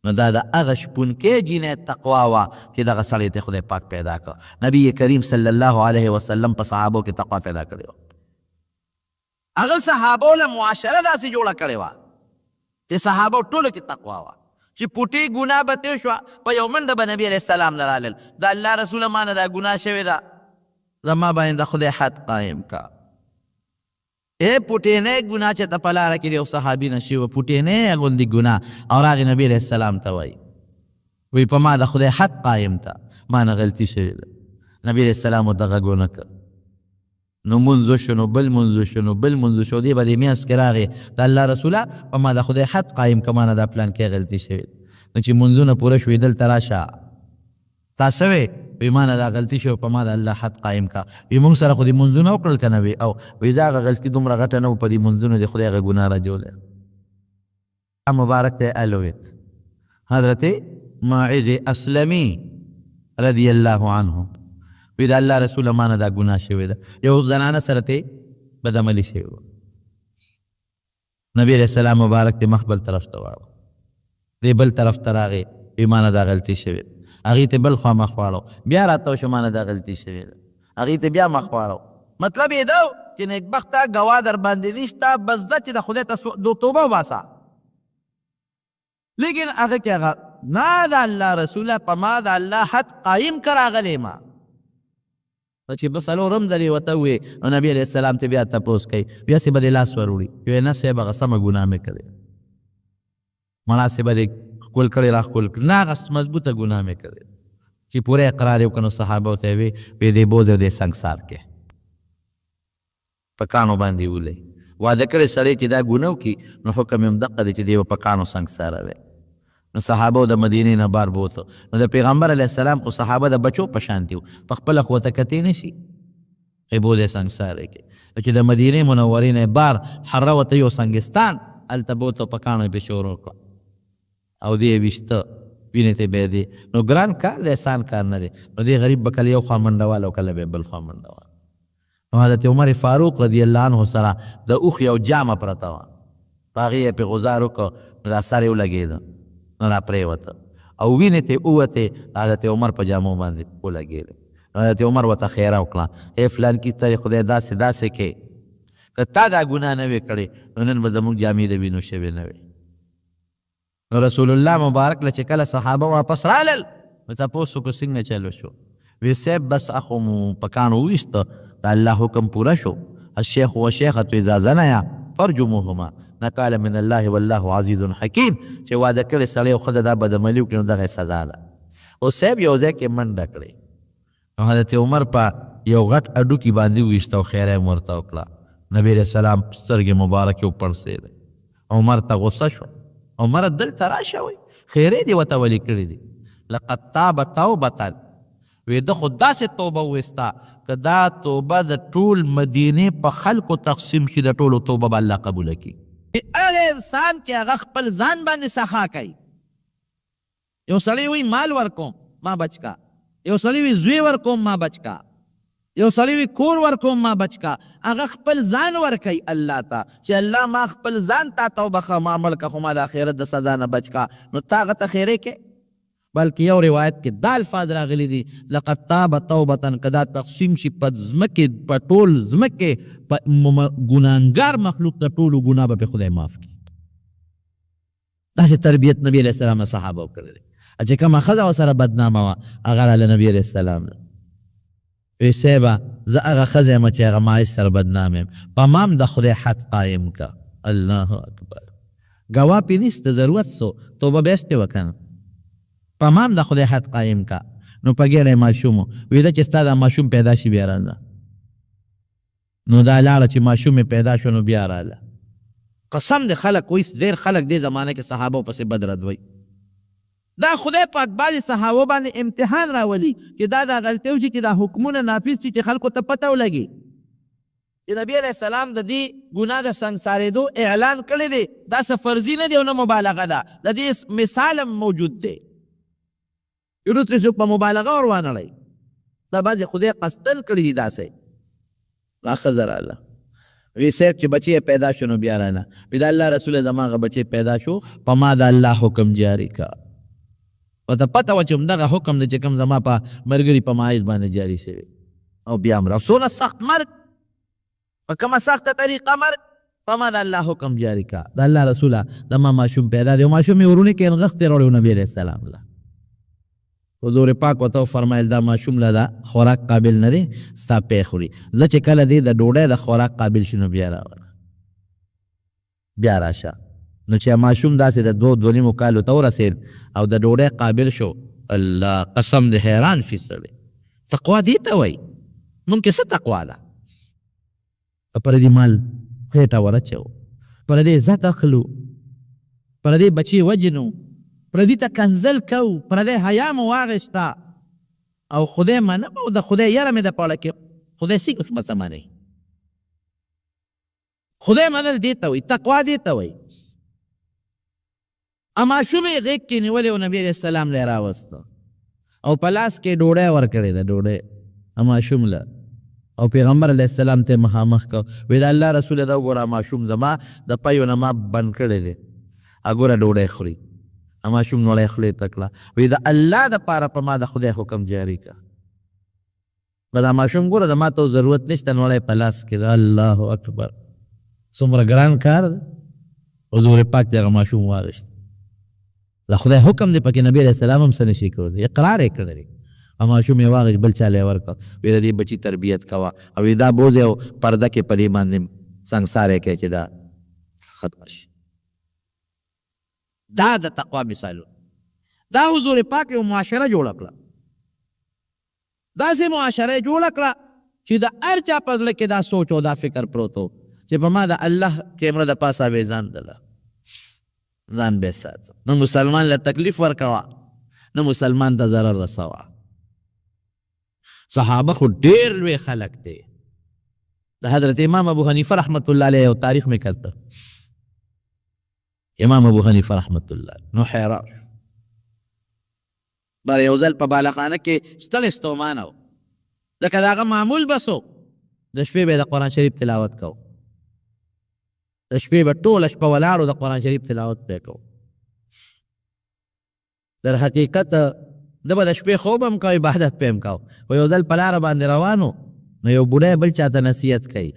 نو دا د هغه شپونکې جینۍ تقوا وه چې دغه سړی ته خدای پاک پیدا کړ نبی کریم صلی الله علیه وسلم په صحابو کې تقوا پیدا کړې وه هغه صحابو له معاشره داسې جوړه کړې وه چې صحابو ټولو کې تقوا وه چې پوټې ګناه به تېر شوه په یو منډه به نبي علیه السلام نه رالل د الله رسوله ما نه دا ګناه شوې ده زما باندې د خدای حد قایم کا پوټینۍ ګناه چې ته په لاره کې د یو صحابي نه شوي وه پوټینۍ غوندې ګناه او راغې نبي علیه السلام ته وایي وی په ما د خدای حد قایم ته ما نه غلطي شوې ده نبي علیه السلام ورته غږ ونه کړ نو منځ شو نو بل منځ شو نو بل منځ شو دې به دې میاشت کې راغې د الله رسوله په ما د خدای حد قایم که ما نه دا پلان کې غلطي شوې نو چې منځونه پوره شوې دلته راشه تا څه وې وی ما نه دا غلطي شوې په ما د الله حد قایم کا وی موږ سره خو دې منځونه وکړل که نه وې او وی دا هغه غلطي دومره غټه نه و په دې منځونو دې خدای هغه ګناه راجولی مبارک ته الویت حضرت ماعز اسلمي رضی الله عنه وی د الله رسول ما نه دا ګناه شوې ده یو زنانه سره ته بدعملي شوې وه نبی علیہ السلام مبارک دې مخ بل طرف ته واړو، دې بل طرف ته راغی، وی ما نه دا غلطي شوې ده. هغې ته بل خوا مخ واړو، بیا راته وشو ما نه دا غلطي شوې ده. هغې ته بیا مخ واړو. مطلب یې ده چې نیکبخته ګواه در باندې نشته، بس ده چې د خدای ته توبه وباسه. لیکن هغه کې هغه نه د الله رسوله په ما د الله حد قایم که راغلی ما چې به څلورم ځل یې ورته وویې نو نبي علیه السلام ته بیا تپوس کوي، بیا سې به دې لاس ور وړي، ویې نه صاحب هغه سمه ګناه مې کړې، ملا صاحب دې ښکل کړې را ښکل کړي، نه هغه مضبوطه ګناه مې کړې چې پوره اقرار یې وکړ. نو صحابو ته یې ویې دې بوځ او دې سنګسار کې په کاڼو باندې ولئ. واده کړی سړی چې دا ګناه وکړي نو حکم یې همدغه دی چې دی به په کاڼو سنګساره وی. نو صحابه د مدینې نه بار بوته. نو د پیغمبر علیه السلام خو صحابه د بچو په شانتي وو، په خپله خو ورته کتې نه شي، ای بوځی سنګسارې کې. چې د مدینې منورې نه بار حره ورته یو سنګستان، هلته بوته په کاڼو یې پې شروع کړه او دې یې ویشته، وینې ته به یې دی. نو ګران کار دی، احسان کار نه دی. نو دې غریب به کله یو خوا منډوال او کله به بل خوا منډوال. نو حضرت عمر فاروق رضی الله عنه سره د اوښ یو جامه پرته وه، په هغې یې پې غزار وکړه، نو دا سر یې ولګېده، نو را پرېوته او وینې ته ووتې، حضرت عمر په جامو باندې ولګېدې. حضرت عمر ورته خیره وکړه، ای فلان کې ته خدای داسې داسې کې، که تا دا ګناه نه وې کړې نو نن به زموږ جامې د وینو شوې نه وې. نو رسول الله مبارک له چې کله صحابه واپس رالل نو تپوس وکړو څنګه چلو شو؟ وی صاحب بس اخو مو په کاڼو وویسته، د الله حکم پوره شو، الشیخ والشیخة اذا زنیا فرجموهما نکال من الله والله عزیز حکیم. چې واده کړی سړی او ښځه دا بدعملي وکړي نو دغه سزا ده. او صاحب یو ځای کې منډه کړې، نو حضرت عمر په یو غټ اډوکي باندې وویسته او خیره یې ورته وکړه. نبي علیه السلام سترګې مبارکې وپړسېدې، عمر ته غصه شو. عمر دلته راشه وی خیرې دې ورته ولې کړې دي؟ لقد تاب توبة، وی ده خو داسې توبه وویسته که دا توبه د ټول مدینې په خلکو تقسیم شي د ټولو توبه به الله قبوله کړي. هغه انسان چې هغه خپل ځان باندې سخا کوي، یو سړی وی مال ورکوم ما بچ کا، یو سړی وی زوی ورکوم ما بچ کا، یو سړی وی کور ورکوم ما بچ کا، هغه خپل ځان ورکوي الله ته چې الله ما خپل ځان تا توبه ما عمل که خو ما د آخرت د سزا نه بچ کا. نو تا هغه ته خیرې کې، بلکې یو روایت کې دا الفاظ راغلي دي لقد تاب توبة، که دا تقسیم شي په ځمکې په ټول ځمکې په ګناهګار مخلوق د ټولو ګناه به پې خدای معاف کړي. داسې تربیت نبي علیه السلام نه صحابه وکړی دی. چې کومه ښځه ورسره بدنامه وه هغه راله نبي علیه السلام نه وی صاحبه زه هغه ښځه یم چې هغه ما سره بدنام یم، په ما هم د خدای حد قایم که. الله اکبر. ګواه پې نسته، ضرورت سو توبه بیسته وکنه، په ما هم د خدای حد قایم که. نو په ګیره ماشوم ویده چې ستا دا ماشوم پیدا شي بیا راله، نو دا لاړه چې ماشوم پیدا شو نو بیا راله. قسم د خلک وایي ډېر خلک دې زمانه کې صحابو پسې بد رد وایي. دا خدای پاک بعضې صحابو باندې امتحان راولي چې دا غلطۍ وشي چې دا حکمونه نافظ شي چې خلکو ته پته ولګي چې نبي علیه السلام د دې ګناه د سنګسارېدو اعلان کړی دی. دا څه فرضي نه دی او نه مبالغه ده، د دې مثال هم موجود دی. وروسته څوک په مبالغه ور وانړئ، دا بعضې خدای قصدن کړي دي. داسې دا ښځه راله وی صاحب چې بچی پیدا شو نو بیا راله وی د الله رسول زما هغه بچی پیدا شو، په ما د الله حکم جاري که. ورته پته وه چې همدغه حکم دی چې کوم زما په ملګري په مایز باندې جاري شوی او بیا مړه. څونه سخت مرګ، په کومه سخته طریقه مرګ، په ما د الله حکم جاري که. د الله رسوله زما ماشوم پیدا دی او ماشوم یې ورونې کې نغښتې راوړی نبي علیه السلام له. حضور پاک ورته وفرمیل دا ماشوم له دا خوراک قابل نه دی، ستا پی خوري. زه چې کله دی د ډوډۍ د خوراک قابل شي نو بیا راوله، بیا راشه. نو چې ماشوم داسې د 2-2.5 کالو ته ورسېد او د ډوډۍ قابل شو، الله قسم د حیران شي سړی. تقوا دې ته وایي. موږ کې څه تقوا ده؟ پردي مال خېټه ورچو، پردي عزت اخلو، پردي بچي وجنو، پردي ته کنځل کوو، پردي حیا مو واغېسته او خدای منم او د خدای یره مې د پاړه کې خدای څه قسمت منئ. خدای منل دې ته وایي، تقوا دې ته وایي. ماشوم یې غېږ کې نیولې او نبي علیه السلام له یې راوسته او په لاس کې ډوډۍ ورکړې ده، ډوډۍ ماشوم له، او پیغمبر علیه السلام ته مخامخ کو وی د الله رسول دا وګوره ماشوم زما د پیو نه ما بند کړی دی اګوره ډوډۍ خوري ماشوم نوړی خولې ته کړه وی د الله دپاره په ما د خدای حکم جاري که به دا ماشوم ګوره د ما ته ضرورت نشته نوړی په لاس کې ده الله اکبر څومره ګران کار دی حضور پاک دغه ماشوم واغېست د خدای حکم دی پکې نبي علیه السلام هم څه نشي کولی اقرار یې کړی او ماشوم یې واغېست بل چاله یې ورکړه وی د دې بچي تربیت کوه او دا بوز او پرده کې په دې باندې سنګسار یې کوي چې دا ختمه شي دا د تقوا مثالو دا حضور پاک یو معاشره جوړه کړه داسې معاشره یې جوړه کړه چې د هر چا په زړه کې دا سوچ او دا فکر پروت و چې په ما د الله کیمره د پاسه به ځان دله ځان به ساتم نه مسلمان له تکلیف ورکوه نه مسلمان ته ضرر رسوه صحابه خو ډېر لوی خلک دی د حضرت امام ابو حنیفه رحمت الله علیه یو تاریخ مې کړته امام ابو حنیفه رحمت الله نو حیران بر یو ځل په بالخانه کې ستل استومانه و لکه د هغه معمول بس و د شپې به یې د قرآن شریف تلاوت کو د شپې به ټوله شپه ولاړ د قرآن شریف تلاوت به یې کو در حقیقت ده به د شپې خوب هم کو عبادت به هم کو خو یو ځل په لاره باندې روان و نو یو بوډی بل چا ته نصیحت کوي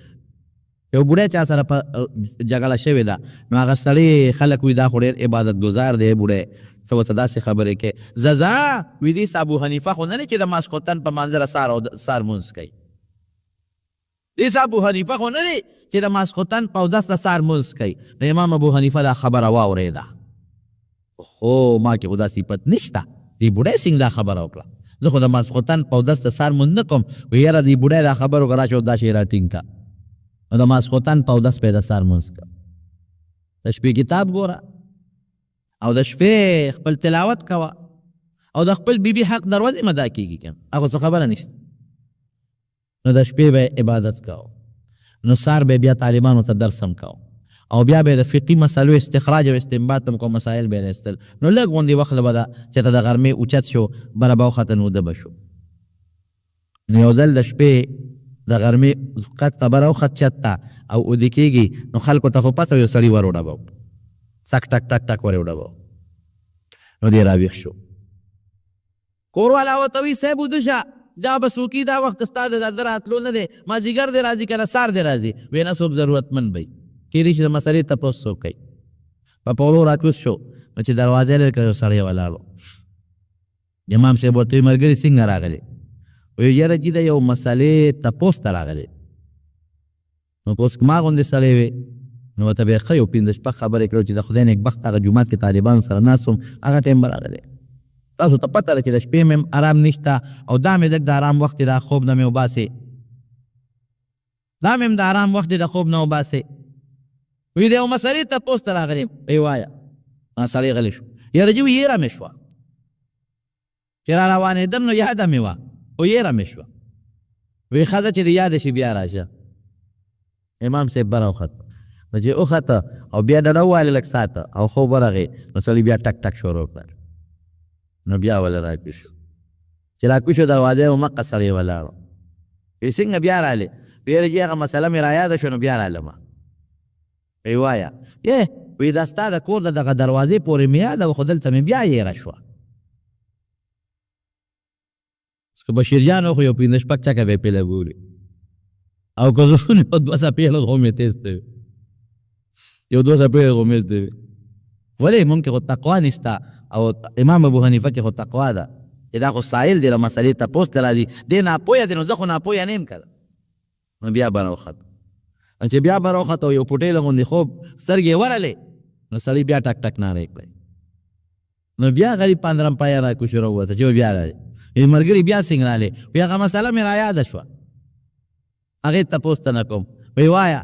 یو بوډی چا سره په جګړه شوې ده نو هغه سړی خلک وي دا خو ډېر عبادت ګزار دی بوډی ته ورته داسې خبرې کوي زه وي دې ابو حنیفه خو نه دی چې د ماسخوتن په منظره سار مونځ کوي دې ابو حنیفه خو نه دی چې د ماسخوتن په اودس د سار مونځ کوي نو امام ابو حنیفه دا خبره واورېده خو ما کې خو دا صفت نشته دې بوډی څنګه دا خبره وکړه زه خو د ماسخوتن په اودس د سار مونځ نه کوم وی یاره دې بوډی دا خبر وکړه راشه دا شی راټینګ که نو د ماسخوتن په اودس به یې د سار مونځ که د شپې کتاب ګوره او د شپې خپل تلاوت کوه او د خپل بیبي حق دروازې مدا کېږي که هغه څه خبره نشته نو د شپې به عبادت کوه نو سار به بیا طالبانو ته درس هم کوه او بیا به د فقهي مسلو استخراج او استنباط هم کوم مسایل به یې ایستل نو لږ غوندې وخت به ده چې ته د غرمې اوچت شو بره به وخته نو ده به شو نو یو ځل د شپې د غرمې قد ته بره وخت چت ته او اوده کېږي نو خلکو ته خو پته یو سړي ور وډبو ټک ټک ټک ټک ور وډبو نو دی راویښ شو کور والا ورته وایي صاحب وده شه دا به څوکي دا وخت ستا د ده راتلو نه دی مازدیګر دی راځي که نه سار دی راځي وی نه څوک ضرورتمند به کېدای شي د مسلې تپوس څوک کوي په پولو راکوز شو نو چې دروازې لرې کړه یو سړی ولاړ و امام صاحب ورته وایي ملګري څنګه راغلی وی یاره جي د یو مسلې تپوس ته راغلی نو که اوس ما غوندې سړی وې نو ورته به یې ښه یو پنځه شپږ خبرې کړو چې د خدای نیکبخت هغه جومات کې طالبانو سره ناست وم هغه ټایم به راغلی تاسو ته پته ده چې د شپې مې ارام نشته او دا مې لږ د ارام وخت د خوب نه مې وباسې دا مې د ارام وخت د خوب نه وباسې وی د یو مسلې تپوس ته راغلی وی وایه سړی غلی شو یاره جي وي یېره مې شوه چې را روانېدم نو یاده مې وه خو یېره مې شوه وی ښه ده چې د یاده شي بیا راشه امام صاحب بره وخته نو چې وخته او بیا د راووالې لږ ساته او خوب ورغې نو سړي بیا ټک ټک شروع کړل نو بیا وله راکوز شو چې راکوز شو دروازې یې مقه سړی ولاړ وی څنګه بیا رالې وی یاره جي هغه مسله مې رایاده شوه نو بیا رالمه وی وایه وی دا ستا د کور د دغه دروازې پورې مې یاده وه خو دلته مې بیا یېره شوه که بشیریانو خو یو پنځه شپږ چکه به یې پیله ګوري او که زه یو دوه څپېړه خو مې تېسته وي یو دوه څپېړه خو مې زده وي ولې مونږ کې خو تقوا نشته او امام ابو حنیفه کې خو تقوا ده چې دا خو سایل دی له مسلې تپوس ته راځي دی ناپویه دی نو زه خو ناپویه نه یم که نو بیا به راوخته چې بیا به راوخته او یو پوټېله غوندې خوب سترګې یې ورلې نو سړی بیا ټک ټک نارې کړی نو بیا غریب پاندرم پایه راکوز شو راووته چې بیا راځي ملګري بیا څنګه رالې وی هغه مسله مې رایاده شوه هغې تپوس ته نه کوم وی وایه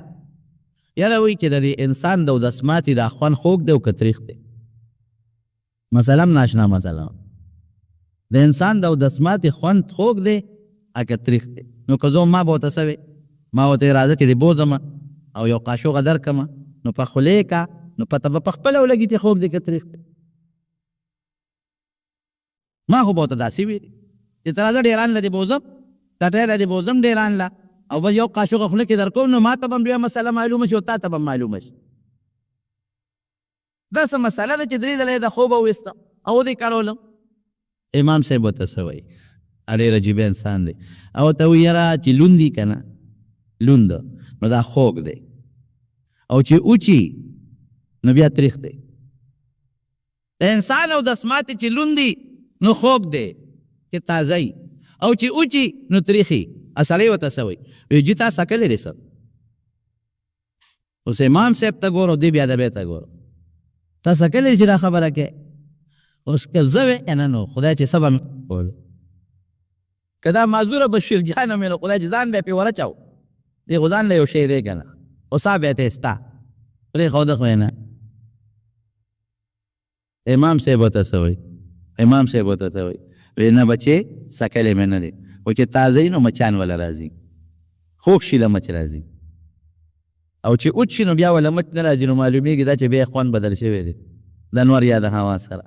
یاره وایي چې د انسان د اودس ماتې دا خوند خوږ دی او که تریخ دی مسله هم ناشنا مسله د انسان د اودس ماتې خوند خوږ دی او که تریخ دی نو که زه ما به ورته څه وی ما ورته اراده چې د بوځمه او یو قاشوغه درکمه نو په خولې که نو پته به په خپله ولګي چې خوږ دی که تریخ دی ما خو به ورته داسې ویلي چې ته راځه ډېران له دې بوځم ټټی له دې بوځم ډېران له او به یو قاشق خوله کې در کوم نو ما ته به هم بیا مسله معلومه شي او تا ته به معلومه شي. دا څه مسله ده چې درې ځله یې د خوبه وویسته او ودې کړولم. امام صاحب ورته څه وایي؟ ډېر عجیبه انسان دی. او ورته وایي یاره چې لوند دي که نه لوند نو دا خوږ دی او چې اوچي نو بیا تریخ دی. د انسان او د اسماتې چې لوند دي نو خوږ دی چې تازه وي او چې اوچي نو تریخي. سړی ورته څه وایي؟ وایي جي تا سکلی دی سر. اوس امام صاحب ته ګورو دی بیا ادبې ته ګورو تا سکلی چې دا خبره کوې. اوس که زه وې که نه نو خدای چې صبر مې کولو که دا معذوره بشیر جانه مې نو خدای چې ځان بیا پرې ورچاو دی خو ځان له یو شی دی که نه اوس بیا ته ستا پرېښوده خو یې نه. امام صاحب ورته څه وایي؟ امام صاحب ورته څه وایي؟ وایي نه بچې سکلی مې نه دی خو چې تازه وي نو مچان وله راځي خوږ شي د مچ راځي او چې اوچ شي نو بیا وله مچ نه راځي نو معلومېږي دا چې بیا خوند بدل شوی دی د انور یا د هوا سره.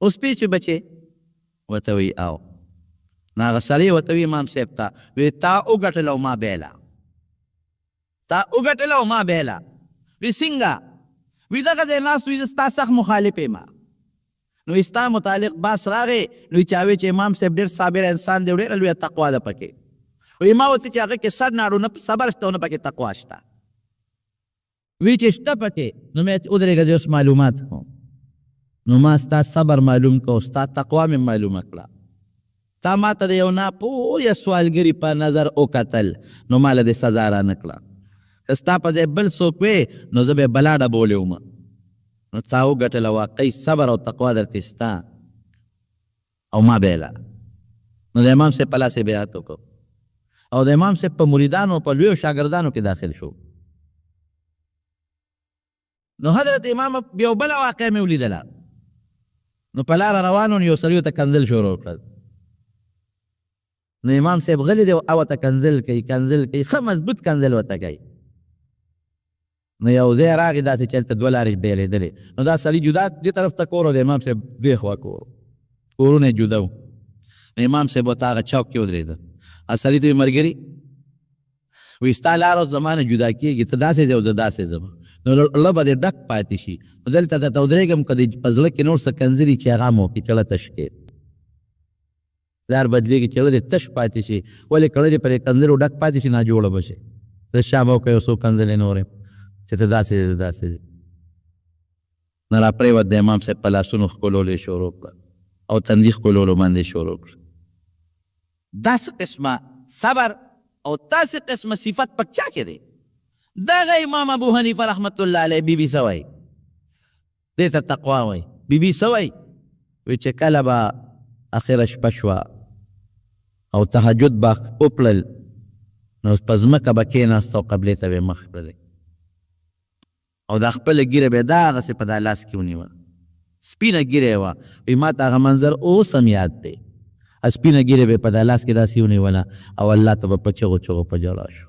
اوس پوه چې بچې ورته وایي او نو هغه سړی ورته وایي امام صاحب ته وایي تا وګټله او ما بیله تا وګټله او ما بیله. وایي څنګه؟ وایي دغه ځای ناست وایي زه ستا سخت مخالف یم نو ستا متعلق باس راغی نو چا وایي چې امام صاحب ډېر صابر انسان دی ډېره لویه تقوا ده پکې. وایي ما ورته چې هغه کې سر ناړو نه صبر شته او نه پکې تقوا شته. وی چې شته پکې نو مې ودرېږه زه اوس معلومات کوم نو ما ستا صبر معلوم کو ستا تقوا مې معلومه کړه. تا ما ته د یو ناپوهه سوالګري په نظر وکتل نو ما له دې سزا رانه کړه. که ستا په ځای بل څوک وې نو زه به یې بلا ډبولې وم نو تا وګټله واقعي صبر او تقوا درکې ستا او ما بیله. نو د امام صاحب په لاس یې بیعت وکړو او د امام صاحب په مریدانو په لویو شاګردانو کې داخل شو. نو حضرت امام یو بله واقع مې ولیدله نو په لاره روانو یو سړي ورته کنځل شروع کړل. نو امام صاحب غلی دی او ورته کنځل کوي ښه مضبوط کنځل ورته کوي. نو یو ځای راغی داسې چې هلته دوه لارې بېلېدلې نو دا سړي جدا دې طرف ته کور و د امام صاحب دې خوا کور کورونه یې جدا و. نو امام صاحب ورته هغه چوک کې ودرېده. سړي ته وایي ملګري وایي ستا لاره اوس زما نه جدا کېږي ته داسې ځې او زه داسې ځم نو زړه به دې ډک پاتې شي نو دلته درته ودرېږم که دې په زړه کې نور څه کنځلي چې هغه هم وکړي چړه تش کې لار بدلېږي چې زړه دې تش پاتې شي ولې کړه دې پرې کنځلو ډک پاتې شي ناجوړه به شي. زه شابه وکړه یو څو کنځلې نورې چې ته داسې داسې نو را پرېوت د امام صاحب په لاسونو ښکلولو یې شروع کړه او تندي ښکلولو باندې شروع کړه. داسې قسمه صبر او داسې قسمه صفت په چا کې دی؟ دغه امام ابو حنیفه رحمت الله علیه بیبي څه وایي؟ دې ته تقوا وایي. بیبي څه وایي؟ وایي چې کله به اخره شپه شوه او تهجد به وپړل نو په ځمکه به کېناست او قبلې ته به یې مخ کړلی او دا خپله ږیره به یې دغسې په دا لاس کې ونیوله سپینه ږیره یې وه. وایي ما ته هغه منظر اوس هم یاد دی. سپینه ږیره به یې په دا لاس کې داسې ونیوله او الله ته به په چغو چغو په ژړا شو.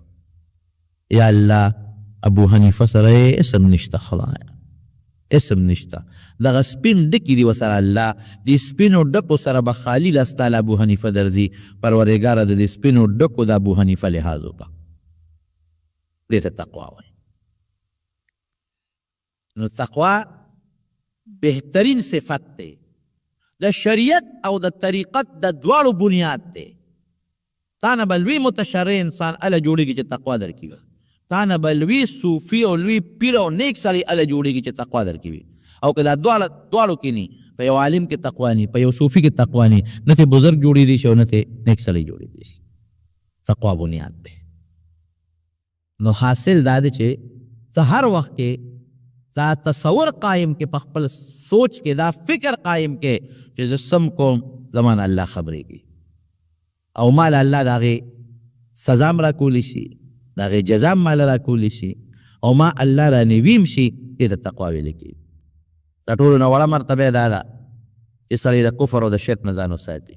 یا الله ابو حنیفه سره یې اسم نشته خدایه اسم نشته دغه سپین ډکي دي ورسره الله دې سپینو ډکو سره به خالي لاس تا له ابو حنیفه درځي پروردګاره د دې سپینو ډکو د ابو حنیفه لحاظ وکړه. دې ته تقوا وایي. نو تقوا بهترین صفت دی د شریعت او د طریقت د دواړو بنیاد دی. تا نه به لوی متشرع انسان اله جوړېږي چې تقوا درکړي تا نه به لوی صوفي او لوی پیر او نیک سړی اله جوړېږي چې تقوا درکړي او که دا دواړو کې ني په یو عالم کې تقوا ني په یو صوفي کې تقوا ني نه ته بزرګ جوړېدی شي او نه ته نیک سړی جوړېدی شي. تقوا بنیاد دی. نو حاصل دا دی چې ته هر وخت کې دا تصور قائم کې په خپل سوچ کې دا فکر قائم کې چې زه سم کوم زمان الله خبرېږي او مال الله د هغې سزا م راکولی شي د هغې جزا م ماله راکولی شي او ما الله رانویم شي دې ته تقوا ویل کېږي. د ټولو نه وړه مرتبه دا ده چې سړی د کفر او د شرک نه ځان وساتي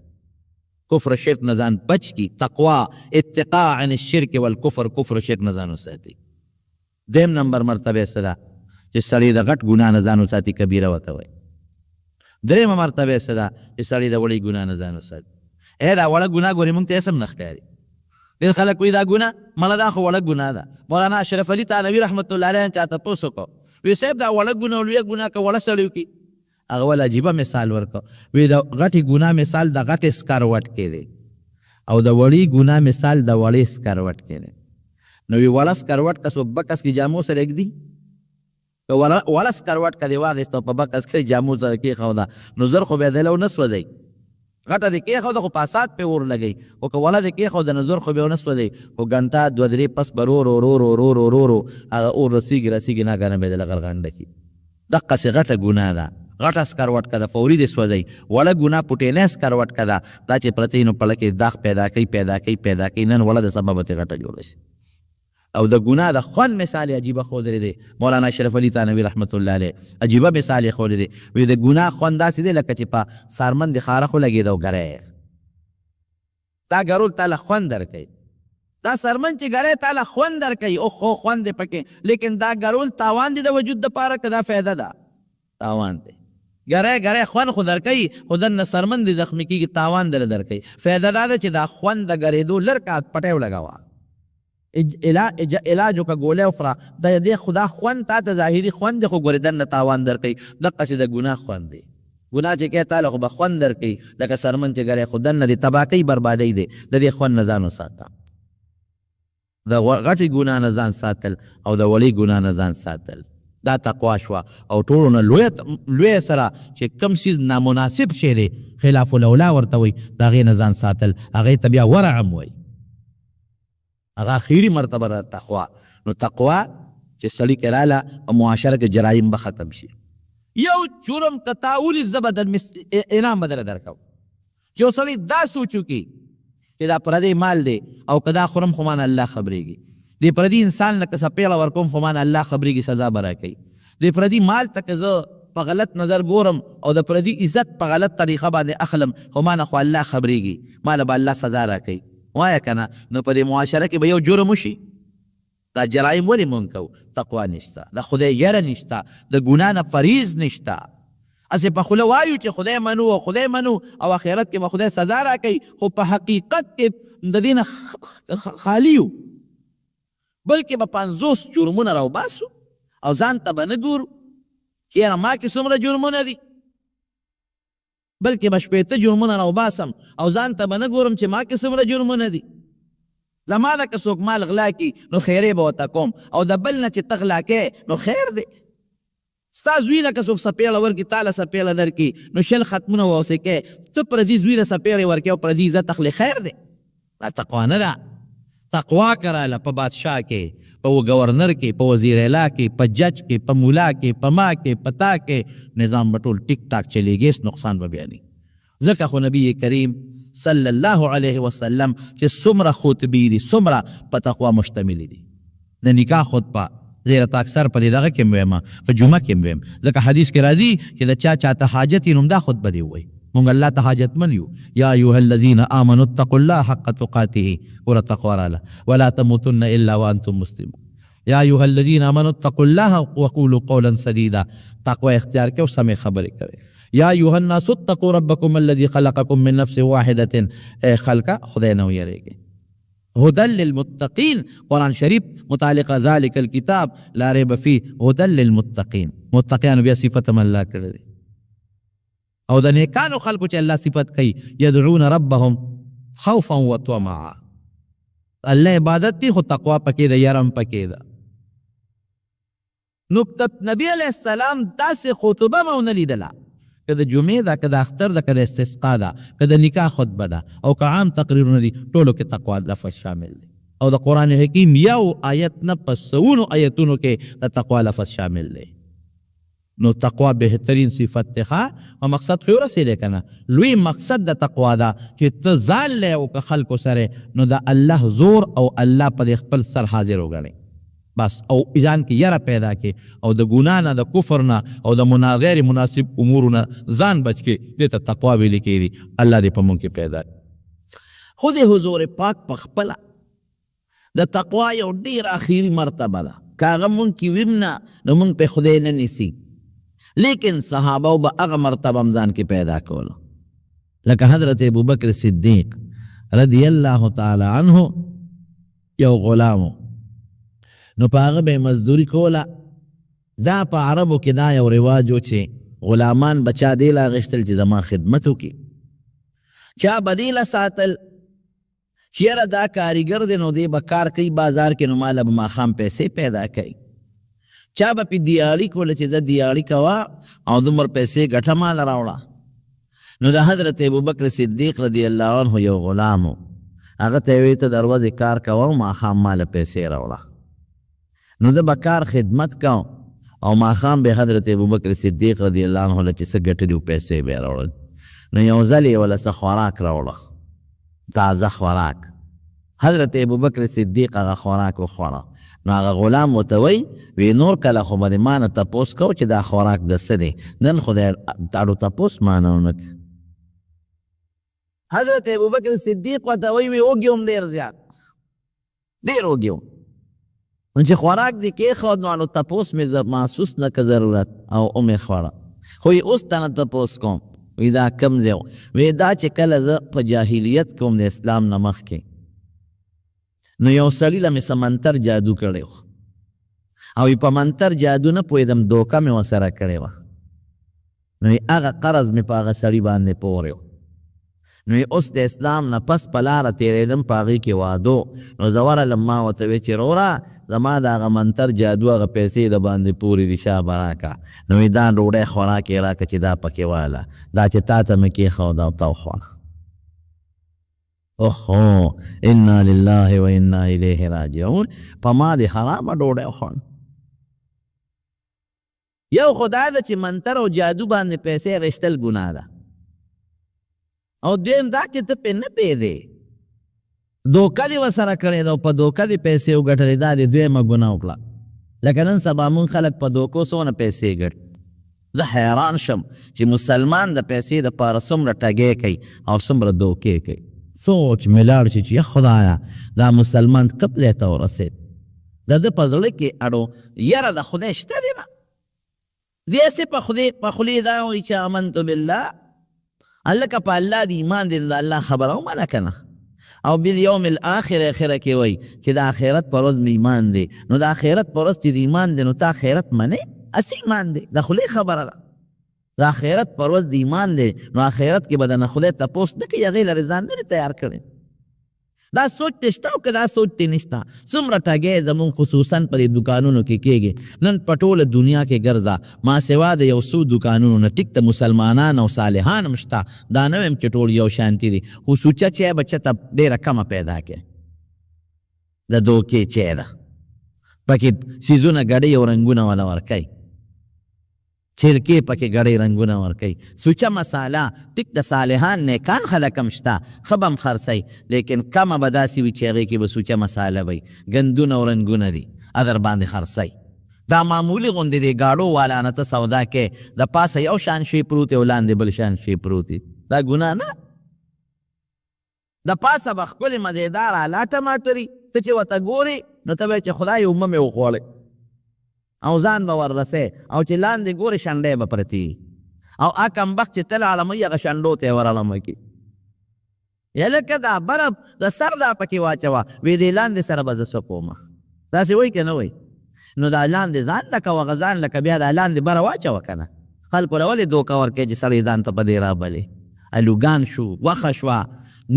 کفر شرک نه ځان بچ کي. تقوا اتقاء عن الشرک والکفر کفر شرک نه ځان وساتي. دیم نمبر مرتبه څه ده چې سړی د غټ ګناه نه ځان وساتي کبیره ورته وایي. درېیمه مرتبه څه ده چې سړی د وړې ګناه نه ځان وساتي. دا وړه ګناه ګورې مونږ ته اسم نه ښکاري ډېر خلک وایي دا ګناه مړه دا خو وړه ګناه ده. مولانا اشرف علي تانوي رحمت الله علیه چا تپوس وکړو وی صاحب دا وړه ګناه او لویه ګناه که وړه سړی وکړي هغه ول عجیبه مثال ورکړو وی د غټې ګناه مثال د غټې سکروټ کې دی او د وړې ګناه مثال د وړې سکروټ کې دی. نو وی وړه سکروټ که څوک بکس کې جامو سره ږدي که وړه سکروټ که دې واخېسته په بکس کې جامو سره کېښوده نو زر خو بیا دله ونه سوځئ. غټه دې کېښوده خو پاسات پې اور لګئ خو که وړه دې کېښوده نو زر خو بیا ونه سوځئ خو ګنټه دوه درې پس به رو هغه اور رسېږي ناګهانه به یې دله غرغنډه کړي. دقسې غټه ګناه ده غټه سکروټ که ده فوري دې سوځئ. وړه ګناه پوټینی سکروټ که ده دا چې پرته نو پړه کې داغ پیدا کوي نن وړه د سببه ترې غټه جوړه شي. او د ګناه د خوند مثال یې عجیبه ښودلی دی. مولانا اشرف علي تانوي رحمت الله علیه عجیبه مثال یې ښودلی دی. وایي د ګناه خوند داسې دی لکه چې په څارمن د خاره خو لګېده او ګری دا ګرول تاله خوند درکوي. دا څارمن چې ګری تاله خوند درکوي او خوند دی پکې لیکن دا ګرول تاوان دی د وجود دپاره که دا فایده ده تاوان دی. ګری خوند خو درکوي خو دننه څارمن دی زخمي کېږي تاوان دله درکوي. فایده دا ده چې دا خوند د ګرېدو لر که پټی ولګوه علاجو که ګولۍ وخوره د دې خو دا خوند تا ته ظاهري خوند دی خو ګورې دننه تاوان درکوي. دقسې د ګناه خوند دی. ګناه چې کوې تاله خو به خوند درکوي لکه څرمن چې ګری خو دننه د تباکۍ بربادۍ دی. د دې خوند نه ځان وساته. د غټې ګناه نه ځان ساتل او د وړې ګناه نه ځان ساتل دا تقوا شوه. او ټولو نه لویه سره چې کم څیز نامناسب شی دی خلاف الاولا ورته وایي د هغې نه ځان ساتل هغې ته بیا ورع هم وایي. هغه اخیری مرتبه ده تقوا. نو تقوا چې سړي کې راله او معاشره کې جرایم به ختم شي. یو جرم که تا ولید زه به انعام به درله درکوم. چې یو سړی دا سوچ وکړي چې دا پردی مال دی او که دا خورم خو مانه الله خبرېږي. دې پردي انسان نه که څپېړه ورکوم خو مانه الله خبرېږي سزا به راکوي. دې پردي مال ته که زه په غلط نظر ګورم او د پردي عزت په غلط طریقه باندې اخلم خو مانه خو الله خبرېږي ماله به الله سزا راکوي. وایه که نه نو په دې معاشره کې به یو جرم وشي. دا جرایم ولې مونږ کوو؟ تقوا نشته د خدای یره نشته د ګناه نه فریض نشته. هسې په خوله وایو چې خدای منو او خدای منو او آخرت کې به خدای سزا راکوي خو په حقیقت کې د دې نه خالي یو بلکې به 50 جرمونه راوباسو او ځان ته به نه ګورو چې یاره ما کې څومره جرمونه دي بلکې به 80 جرمونه راوباسم او ځان ته به نه ګورم چې ما کې څومره جرمونه دي. زما نه که څوک مال غلا کړي نو خیرې به ورته کوم او د بل نه چې ته غلا کوې نو خیر دی. ستا زوی نه که څوک څپېړه ورکړي تاله څپېړه درکړي نو 6 ختمونه واوسې کوې ته پردي زوی له څپېړې ورکوې او پردي عزت اخلې خیر دی. دا تقوا نه ده. تقوا که راله په بادشاه کې په گورنر کې په وزیر اعلی کې په جج کې په مولا کې په ما کې په تا کې نظام به ټول ټیک ټاک چلیږي هېڅ نقصان به بیا نه. ځکه خو نبي کریم صلی الله علیه وسلم چې څومره خطبې دي څومره په تقوا مشتملې دي. د نکاح خطبه زه راته اکثر په دې دغه کې م ویم په جمعه کې م ویم ځکه حدیث کې راځي چې د چاته حاجت وي نو همدا خطبه دې ووایي. مونږ الله ته حاجتمن یو. یا ایها الذین آمنوا اتقوا الله حق تقاته ور تقوا راله ولا تموتن الا وانتم مسلمون. یا ایها الذین آمنوا اتقوا الله وقولوا قولا سدیدا. تقوا اختیار کې او سمې خبرې کوي. یا ایها الناس اتقوا ربکم الذی خلقکم من نفس واحدة. خلقه خدای نه ویریږي. هدى للمتقین قرآن شریف متعلق ذلك الكتاب لا ریب فيه هدى للمتقین. متقیانو بیا صفت هم الله کړی دی او د نیکانو خلکو چې الله صفت کوي یدعون ربهم خوفا وطمعا. الله عبادت دی خو تقوا پکې ده یرم پکې ده. نو نبی علیه السلام داسې خطبه مو نه لیدله که د جمعې ده که د اختر ده که د استسقا ده که د نکاح خطبه ده او که عام تقریرونه دي ټولو کې تقوا لفظ شامل دی او د قرآن حکیم یو آیت نه په سوونو آیتونو کې د تقوا لفظ شامل دی. نو تقوا بهترین صفت دی او مقصد خو ورسېدی که نه لوی مقصد د تقوا ده چې ته ځان لی او که خلکو سره نو د الله زور او الله په خپل سر حاضر وګڼئ بس او ځان کې یره پیدا کې او د ګناه نه د کفر نه او د غیر مناسب امورو نه ځان بچ کې دې ته تقوا ویل کېږي. الله دې په موږ کې پیدا خو د حضور پاک په خپله د تقوا یو ډېر اخیري مرتبه ده که هغه موږ کې ویم نه نو موږ په خدای نه نیسي لیکن صحابه به هغه مرتبه هم ځان کې پیدا کوله لکه حضرت ابوبکر صدیق رضی الله تعالی عنه یو غلامو نو په هغه به یې مزدوري کوله. دا په عربو کې دا یو رواج و چې غلامان به چا دې له اخېستل چې زما خدمت وکړي، چا به دې له ساتل چې یاره دا کاریګر دی نو دی به کار کوي بازار کې نو ماله به ماښام پیسې پیدا کوي، چا به پې دیاړي کوله چې ده دیاړي کوه او دومره پیسې ګټه ماله راوړه. نو د حضرت ابوبکر صدیق رضی الله عنه یو غلام و، هغه ته یې ویې ته د ورځې کار کوه او ماښام ماله پیسې راوړه. نو ده به کار خدمت کو او ماښام به حضرت ابوبکر صدیق رضی الله عنه له چې څه ګټلي و پیسې به یې راوړل. نو یو ځل یې وله څه خوراک راوړه، تازه خوراک. حضرت ابوبکر صدیق هغه خوراک وخوړه. نو هغه غلام ورته وی نور کله خو به دې ما نه تپوس کو چې دا خوراک د څه دی، نن خو د اړو تپوس ما نه ونه کړ. حضرت ابوبکر صدیق ورته وی وږي هم ډېر زیات، ډېر وږي وم، نو چې خوراک دې کېښود نو اړو تپوس مې محسوس نه که ضرورت او ومې خوړه. خو یې اوس ته نه تپوس کوم، وی دا کم ځای و، وی دا چې کله زه په جاهلیت کې وم د اسلام نه مخکې نو یو سړي له مې څه منتر جادو کړی و او په منتر جادو نه پوهېدم، دوکه مې ورسره کړې وه. نو هغه قرض مې په هغه سړي باندې پورې و. نو اوس د اسلام نه پس په لاره تېرېدم په هغې کې وادو. نو زه ورغلم ما ورته وی چې وروره زما د هغه منتر جادو هغه پیسې د باندې پورې دي شا به راکړه. نو وی دا ډوډۍ خوراک یې راکړه چې دا پکې واله، دا چې تا ته مې کېښوده او تا وخوړه. اوهو انا لله و انا الیه راجعون. په ما دې حرامه ډوډۍ وخوړه. یو خو دا ده چې منتر او جادو باندې پیسې اخېستل ګناه ده، او دویم دا چې ته پې نه پوهېدې، دوکه دې ورسره کړې ده او په دوکه دې پیسې وګټلې، دا دې دویمه ګناه وکړه. لکه نن سبا مونږ خلک په دوکو څونه پیسې ګټي. زه حیران شم چې مسلمان د پیسې دپاره څومره ټګۍ کوي او څومره دوکې کوي. سوچ مې لاړ شي چې یا خدایه دا مسلمان قبلې ته ورسېد، د ده په زړه کې اړو یره د خدای شته دی نه، داسې په خولې دا وایي چې امنتو بالله، هلکه په الله د ایمان دی، د الله خبره ومنه که نه. او بالیوم الاخر اخره کې وایي چې د آخرت په ورځ مې ایمان دی. نو د آخرت په ورځ چې د ایمان دی نو ته آخرت منې؟ هسې ایمان دی، د خولې خبره ده. د آخرت په ورځ د ایمان دی نو آخرت کې به د نه خدای تپوس نه کوي، هغې لرې ځان نه تیار کړی. دا سوچ دې شته او که دا سوچ دې نشته؟ څومره ټګۍ زمونږ خصوصا په دې دوکانونو کې کېږي. نن په ټوله دنیا کې ګرځه، ما سوا د یو څو دوکانونو نه ټیک ته مسلمانان او صالحان هم شته، دا نه وایم چې ټول یو شانتي دي، خو سوچه چای به چېته ډېره کمه پیدا کړي. د دوکې چای ده، پکې څیزونه ګډۍ او رنګونه والا ورکوي، چرکې پکې ګډۍ رنګونه ورکوي. سوچه مساله ټیک د صالحان نیکان خلک هم شته، ښه به هم خرڅوي، لیکن کمه به داسې وي چې هغې کې به سوچه مساله وي، ګندونه او رنګونه دي، ادر باندې خرڅوي. دا معمولي غوندې دی ګاډو والا نه ته سودا کې د پاسه یو شان شی پروت او لاندې بل شان شی پروت دی، دا ګناه نه. د پاسه به ښکلې مزېدار اعلی ټماټري، ته چې ورته ګورې نو ته به چې خدای اومه مې وخوړې او ځان به وررسې، او چې لاندې ګورې شنډۍ به پرتې او کم بخت چې تل علموي هغه شنډو ته یې ورعلمه کړي. یا لکه دا برف د سر دا پکې واچوه، وی دې لاندې سره به زه څه کومه، داسې وایي که نه وایي؟ نو دا لاندې ځان لکه وغه ځان لکه بیا دا لاندې بره واچوه که نه. خلکو له ولې دوکه ورکوي چې سړی ځان ته په دې رابلې؟ الوګان شو، غوښه شوه،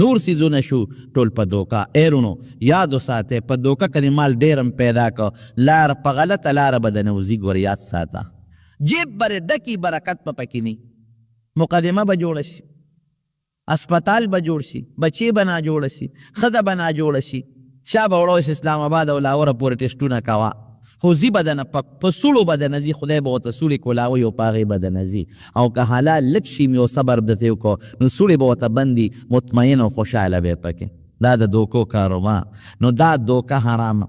نور سیزونه شو، ټول په دوکه. ایرونو یاد وساتئ، په دوکه که دې مال ډېر هم پیدا که، لار په غلطه لاره به د نوځي، ګور یاد ساته. جیب برې ډکي، برکت به پکې نه، مقدمه به جوړه شي، اسپتال به جوړ شي، بچې به نا جوړه شي، ښځه به نا جوړه شي، شا به وړه اسلام آباد او لاهوره پورې ټسټونه کوه، خو ځي به دنه په سوړو به دنه ځي، خدای به ورته سوړې کولاوي او په هغې به دنه ځي. او که حلال لږ شي مې یو صبر درته وکړو نو سوړې به ورته بندي، مطمئن او خوشحاله به پکې. دا د دوکو کاروبار. نو دا دوکه حرامه.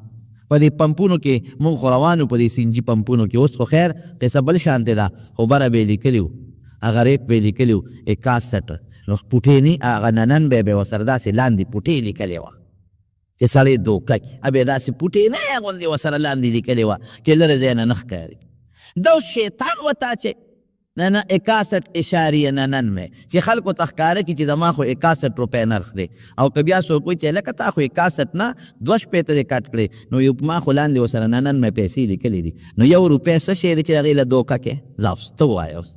په دې پمپونو کې مونږ خو روانو، په دې سینجي پمپونو کې، اوس خو خیر قصه بل شانتې ده، خو بره به یې لیکلي وو، هغه ریټ به یې لیکلي وو 61. نو پوټې نه هغه ننن به یې ورسره داسې لاندې پوټې لیکلې وه چې سړی دوکه کړي، بیا داسې پوټې نه یې غوندې ورسره لاندې لیکلې وه چې لرې ځای نه ښکاري. دا شیطان ورته اچوي نه نه 61.99 چې خلکو ته ښکاره کړي چې زما خو 61 روپۍ نرخ دی او که بیا څوک وایي چې لکه تا خو 61 نه 2 شپېته دې کټ کړې نو یو ما خو لاندې ورسره 99 پیسې لیکلې دي نو 1 روپۍ څه شی دی چې هغې له دوکه کې زه اوس ته ووایه اوس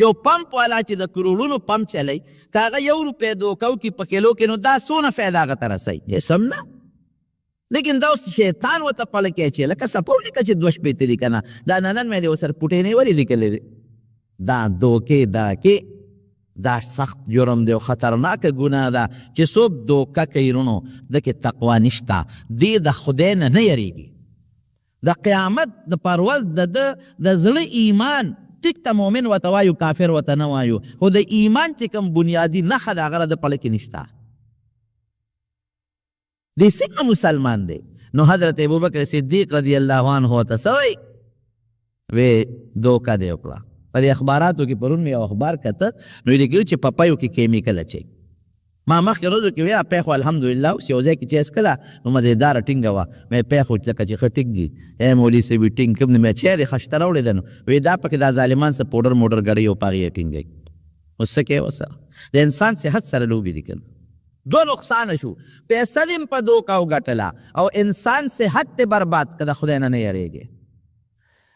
یو پمپ والا چې د کروڑونو پمپ چلی که هغه 1 روپۍ دوکه وکړي په کیلو کې نو دا څونه فایده هغه ته رسوي سم نه لیکن دا اوس شیطان ورته پړه کوي چې لکه سپو لیکه چې 2 شپېته دي که نه دا 99 دې ورسره پوټې نه ولې لیکلی دی دا دوکې دا کې دا سخت جرم دی او خطرناکه ګناه ده چې څوک دوکه کوي رونو ده کې تقوا نشته دی د خدای نه نه یریږي د قیامت د پرورځ د زړه ایمان ټیک ته مؤمن ورته وایو کافر ورته نه وایو خو د ایمان چې کوم بنیادي نښه د هغه د پړه کې نشته دی څنګه مسلمان دی نو حضرت ابوبکر صدیق رضی الله عنه ورته څه وایي وی دوکه دی وکړه په دې اخباراتو کې پرون مې یو اخبار کته نو یې لیکلي چې پپایو کې کیمیکل اچوي ما مخکې ورځو کې وی پی خو الحمدلله اوس یو ځای کې چې څکله نو مزېداره ټینګه وه مې پی خو لکه چې ښه ټینګ دي مولي صاحب ټینګ کوم نه مې چیرې خشته راوړې ده نو وی دا پکې دا ظالمان څه پوډر موډر ګړی او په هغې یې ټینګوي اوس څه کوې ورسره د انسان صحت سره لوبې دي که نه دو نقصانه شو پیسه دې په دوکه وګټله او انسان صحت دې برباد که د خدای نه یریږي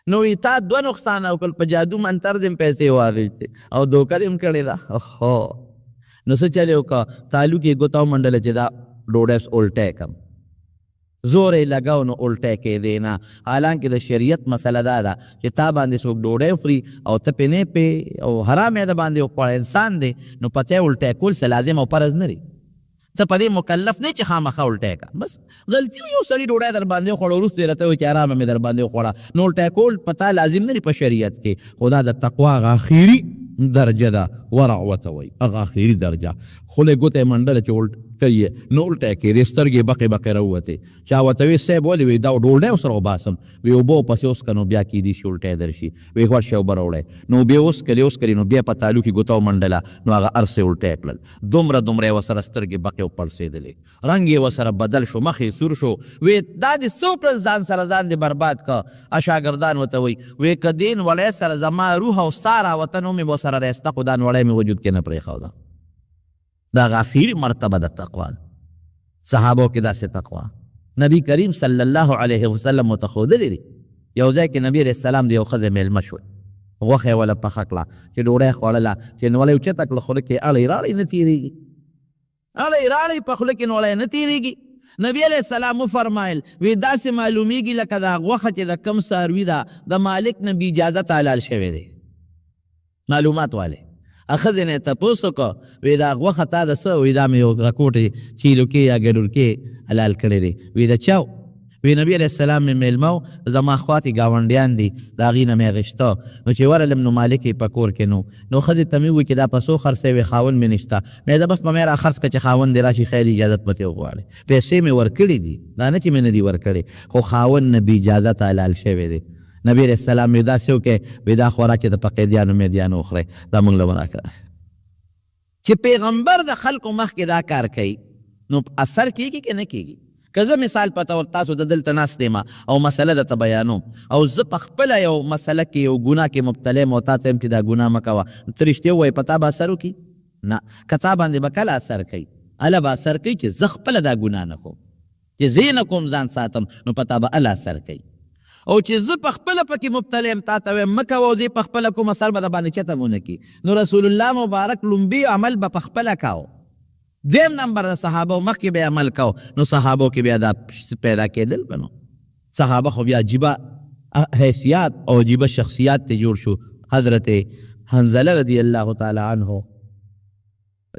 نو تا 2 نقصان وکړل په جادو منتر دې پیسې واخیستې او دوکه دې هم کړې ده نو څه چلې وکړه تالو کې ګوته ومنډله چې دا ډوډۍ الټی کړم زور یې لګاو نو الټی کېدې نه حالانکې د شریعت مسله دا ده چې تا باندې څوک ډوډۍ خوري او ته پې نه پې او حرام یې د باندې وخوړه انسان دی نو پته یې الټی کول څه لازم او فرض نه دی ته په دې مکلف نه چې خامخا الټی کړه بس غلطي یو سړي ډوډۍ در باندې وخوړه وروسته یې راته وایي چې ارامه مې در باندې وخوړه نو الټی کول پته لازم نه دی په شریعت کې خو دا د تقوا هغه اخري درجه ده ورع ورته وایي هغه اخري درجه خوله ګوته یې منډله چې کوي نو الټی کېدې سترګې بقې بقې راووتې چا ورته وی صاحب ولې وی دا ډوډۍ ورسره وباسم وی اوبه ورپسې وڅښه نو بیا کېدای شي الټی درشي وی ورشه اوبه راوړی نو بیا وڅښلې نو بیا په تالو کې ګوته ومنډله نو هغه هر څه الټی کړل دومره یې ورسره سترګې بقې وپړسېدلې رنګ یې ورسره بدل شو مخ یې سور شو وی دا دې څو کړل ځان سره ځان دې برباد که شاګردان ورته وایي وی که دین وړی سره زما روح او سا راوته نو مې ورسره رایسته خو دا وړی مې وجود کې نه پرېښوده دا غافیر مرتبه د تقوا صحابو کې داسې تقوا نبی کریم صلی الله علیه وسلم متخودلی دی یو ځای کې نبی علیه السلام د یو ښځې میلمه شول غوښه یې وله پخه کړه چې ډوډۍ خوړله چې نولی اوچته کړه خوله کې اړی راړی نه تېرېږي اړی راړی په خوله کې نولی نه تېرېږي نبی علیه السلام وفرمایل وی داسې معلومیږي لکه دا غوښه چې د کم څاروي ده د مالک نه بې اجازت حلال شوی دی معلومات والی ښځې نه یې تپوس وکړه وی دا غوښه تا د څه وی دا مې یو رکوټې چیلو کې یا ګډور کې حلال کړی دی وی د چا وی نبی علیه السلام مې میلمه و زما خواتې ګاونډیان دي د هغې نه مې اخېسته نو چې ورغلم نو مالک یې په کور کې نو ښځې ته مې ووایي چې دا په څو خرڅوې خاوند مې نشته مې ده بس په مې راخرڅ کړه چې خاوند دې راشي خیر اجازت به ترې وغواړې پیسې مې ورکړي دي دا نه چې مې نه دي ورکړې خو خاوند نه بې اجازت حلال شوی دی نبی علیه السلام مې داسې وکړې وی دا خوراک چې د په قیدیانو میدیانو وخورئ دا موږ له راکړه چې پیغمبر د خلکو مخکې دا کار کوي نو اثر کېږي که نه کېږي که زه مثال په طور تاسو د دلته ناست یم او مسله درته بیانوم او زه په خپله یو مسله کې یو ګناه کې مبتلا یم او تا ته یم چې دا ګناه مه کوه ته رښتیا ووایې په تا به اثر وکړي نه که تا باندې به کله اثر کوي هله به اثر کوي چې زه خپله دا ګناه نه کوم چې زه یې نه کوم ځان ساتم نو په تا به هله اثر کوي او چې زه په خپله پکې مبتلا یم تا ته وایم مه کوه او زه په خپله کوم اثر به د باندې چته مونه کړي نو رسول الله مبارک لومبي عمل به په خپله کوو دیم نمبر د صحابو مخکې به عمل کوو نو صحابو کې بیا دا پیدا کېدل به نو صحابه خو بیا عجیبه حیثیات او عجیبه شخصیات ته جوړ شو حضرت حنظله رضی الله تعالی عنه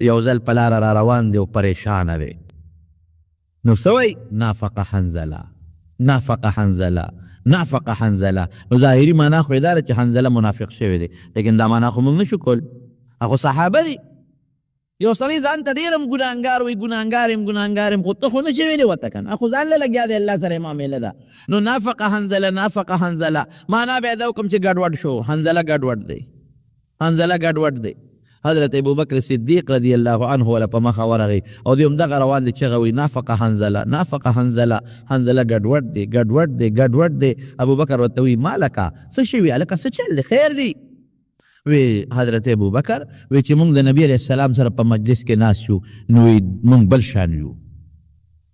یو ځل په لاره را روان دی او پریشانه دی نو څه وایي نافقه حنظله نو ظاهري معنا خو یې دا ده چې حنظله منافق شوی دی لیکن دا معنا خو موږ نشو کول هغه صحابه دي یو سړی ځان ته ډېر هم ګناهګار وایي ګناهګار یم خو ته خو نه شوی دی ورته که نه خو ځان له لګیا دی الله سره یې معامله ده نو نافقه حنظله معنا به یې دا وکړم چې ګډوډ شو حنظله ګډوډ دی حضرت ابوبکر صدیق رضی الله عنه ولا په مخه ورغی او دوی همدغه روان دي چغه وایي نافقه حنظله ګډوډ دی ابوبکر ورته وایي ما لکه څه شوي هلکه څه چل دی خیر دی وی حضرت ابوبکر وی چې موږ د نبی علیه السلام سره په مجلس کې ناست شو نو موږ بل شان یو،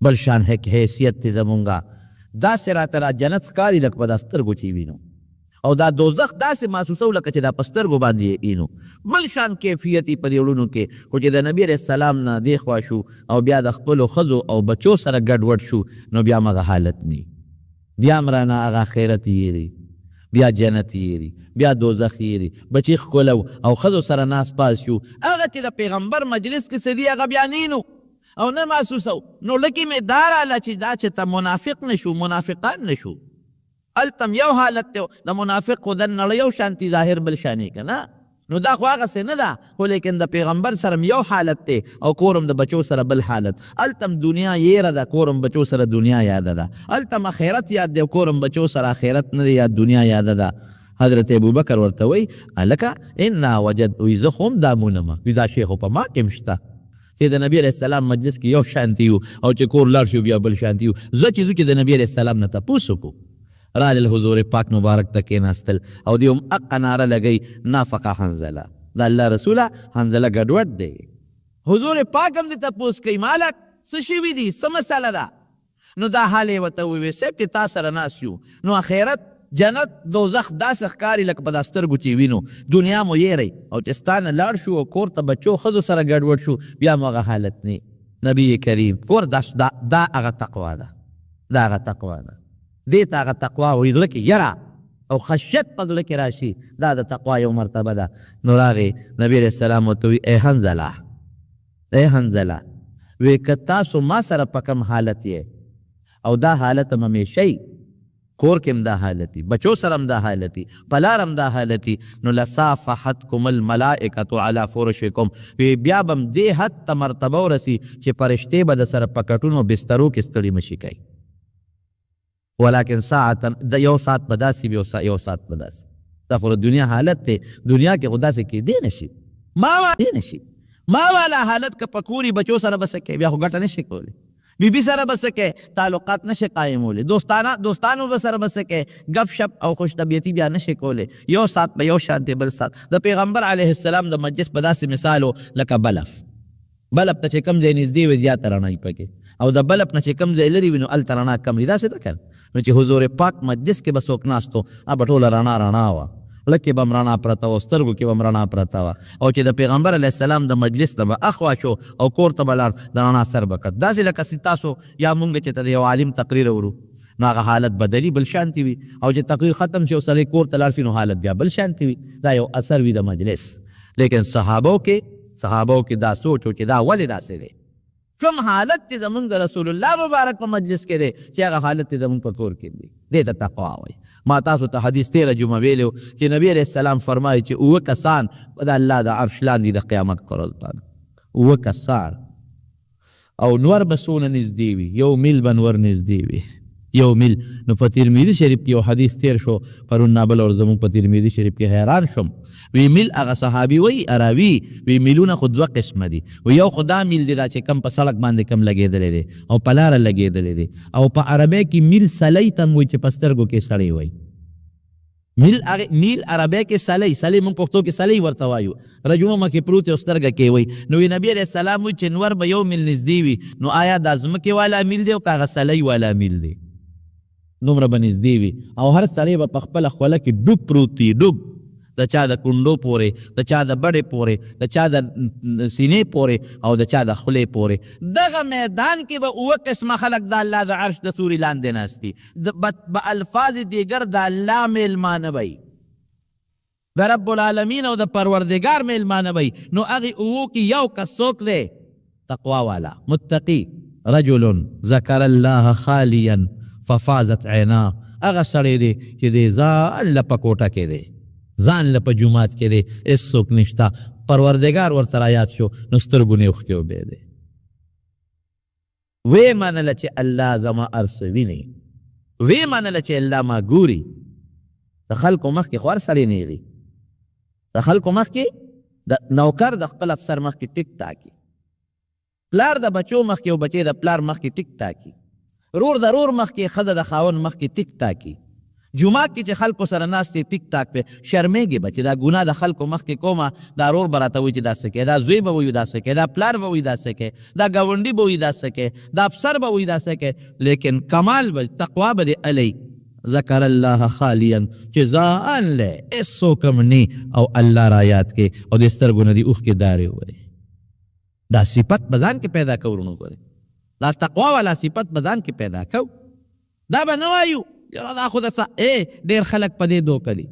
بل شان حیثیت دی زمونږه، داسې راته را جنت ښکاري لکه په دا سترګو چې وینو، او دا دوزخ داسې محسوسو لکه چې دا په سترګو باندې وینو، بل شان کیفیت په دې وړونو کې. خو چې د نبي علیه السلام نه دې خوا شو او بیا د خپلو ښځو او بچو سره ګډوډ شو نو بیا مغه حالت نی، بیا هم رانه هغه آخرت یېري، بیا جنت یېري، بیا دوزخ یېري، بچي ښکلو او ښځو سره ناست پاس شو. هغه چې د پیغمبر مجلس کې څه دي هغه بیا نینو او نه محسوسو. نو لکې مې دا راله چې دا چې ته منافق نشو، منافقان نشو، هلته یو حالت دی د منافق خو د نړۍ یو شانتي ظاهر بل شانې که نه، نو دا خو هغسې نه ده، خو لیکن د پیغمبر سره یو حالت دی او کورم د بچو سره بل حالت. هلته دنیا یېره ده، کورم بچو سره دنیا یاده ده، هلته آخرت یاد دی او کورم بچو سره آخرت نه دی یاد، دنیا یاده ده. حضرت ابوبکر ورته وی هلکه انا وجد وی زه خو هم دا مونمه، وی دا شی خو په ما کې هم شته چې د نبي علیه السلام مجلس کې یو شانتي وو او چې کور لاړ شو بیا بل شانتي وو. زه چې ځو چې د نبي علیه السلام نه تپوس وکړو، رالل حضور پاک مبارک ته کېناستل او دوی هم اقه ناره لګی نافقه حنظله، د الله رسوله حنظله ګډوډ دی. حضور پاک هم دې تپوس کوي مالک څه شوي دي، څه مسله ده؟ نو دا حال یې ورته وویل صاحب چې تا سره ناست یو، نو آخرت جنت دوزخ داسې ښکاري لکه په دا سترګو چې وینو، دنیا مو یېری او چې ستا نه لاړ شو او کور ته بچو ښځو سره ګډوډ شو بیا مو هغه حالت نه. نبی کریم فور دا هغه تقوا ده، دا هغه تقوا ده، دې ته هغه تقوا وایي زړه کې یره او خشیت په زړه کې راشي، دا د تقوا یو مرتبه ده. نو راغی نبی علیه السلام ورته وایي ای حنظله، ای حنظله وی که تاسو ما سره په کوم حالت یې او دا حالت هم همیشهی، کور کې هم دا حالتي، بچو سره هم دا حالتي، پلار هم دا حالتي، نو لصافحتکم الملائکة علی فرشکم، وی بیا به هم دې حد ته مرتبه ورسي چې فرشتې به د سره په کټونو بسترو کې ستړي مشي کوي. ولیکن ساعتا د یو ساعت به داسې وي یو ساعت به داسې، دا خو د دنیا حالت دی، دنیا کې خو داسې کېدی نشي، ما والا حالت که په کوري بچو سره به څه کوې، بیا خو ګټه نشي کولی، بیبي سره به څه کوې، تعلقات نشي قایمولی، دوستانو به سره به څه کوې، گپ شپ او خوش طبیعتي بیا نشي کولی. یو ساعت به یو شانتې بل ساعت. د پیغمبر علیه السلام د مجلس په داسې مثال و لکه بلف ته چې کم ځای نږدې وي زیاته رڼا وي پکې، او د بلف نه چې کم ځای لرې وي نو هلته رڼا کم وي، داسې ده که نو چې حضور پاک مجلس کې به څوک ناست و به ټوله رڼا وه، لکه به هم رڼا پرته وه، سترګو کې به هم رڼا پرته وه، او چې د پیغمبر علیه السلام د مجلس نه به اخوا شو او کور ته به لاړ د رڼا سر به کړ. داسې لکه چې تاسو یا مونږ چې ته د یو عالم تقریر اورو نو هغه حالت بدلي بل شانتي وي، او چې تقریر ختم شي او سړی کور ته لاړ شي نو حالت بیا بل شانتي وي، دا یو اثر وي د مجلس. لیکن صحابو کې دا سوچ و چې دا ولې داسې دی، کوم حالت چې زمونږ د رسول الله مبارک په مجلس کې دی چې هغه حالت چې زمونږ په کور کې دی، دې ته تقوا وایي. ما تاسو ته حدیث تیره جمعه ویلی چې نبی علیه السلام فرمایي چې اوه کسان به د الله د عرش لاندې د قیامت په ورځ باندې، اوه کسان او نور به څونه نږدې وي، یو میل به نور نږدې وي، یو میل. نو په ترمذي شریف کې یو حدیث تیر شو پرون نابل اور زمونږ په ترمذي شریف کې حیران شم، وی میل هغه صحابي وی اراوي وی میلونه خو دوه قسمه دي، و یو خو دا میل دی دا چې کم په سړک باندې کم لګېدلی دی او په لاره لګېدلی دی، او په عربی کې میل سلی ته هم وایي چې په سترګو کې سړی وایي، میل عربی کې سلی موږ پښتو کې سلی ورته وایو، رجومه کې پروت یو سترګه کې وایي. نو نبي علیه السلام وایي چې نور به یو میل نږدې وي، نو آیا دا ځمکې والا میل دی او که هغه سلی والا میل دی، دومره به نږدې وي، او هر سړی به په خپله خوله کې ډوب پروت وي، ډوب د چا د کونډو پورې، د چا د بډې پورې، د چا د سینې پورې او د چا د خولې پورې. دغه میدان کې به اوه قسمه خلک د الله د عرش د سوري لاندې ناست دي، به الفاظ دیگر د الله میلمانه وی، د رب العالمین او د پروردگار میلمانه وی. نو هغې اوو کې یو کس څوک دی؟ تقوا والا متقی، رجل ذکر الله خالیا ففازت عیناه، هغه سړی دی چې دی ځان له په کوټه کې دی، ځان له په جومات کې دی، هېڅوک نشته، پروردګار ورته رایاد شو نو سترګو نه اوښکې وبې دی، ویې منله چې الله زما هر څه ویني، ویې منله چې الله ما ګوري. د خلکو مخکې خو هر سړی نیغي، د خلکو مخکې د نوکر د خپل افسر مخکې ټیک ټاکي، پلار د بچو مخکې او بچې د پلار مخکې ټیک ټاکي، رور د رور مخکې ښځه د خاوند مخکې ټیک ټاکي، جمعات کې چې خلکو سره ناست دی ټیک ټاک پې شرمېږي به چې دا ګناه د خلکو مخکې کومه دا رور به راته وایي چې دا څه کوي، دا زوی به وایي دا څه کوي، دا پلار به وایي دا څه کوي، دا ګاونډي به وایي دا څه کوي، دا افسر به وایي دا څه کوي، لیکن کمال به تقوا به دې الی ذکر الله خالیا چې ځان لی هېڅوک هم نی او الله را یاد کې او د سترګو نه دې اوښکې دارې وورې. دا صفت به ځان کې پیدا کوو ورونو ګورې، دا تقوا والا صفت به ځان کې پیدا کوو. دا به نه وایو یاره دا خو د څه ډېر خلک په دې دوکه دي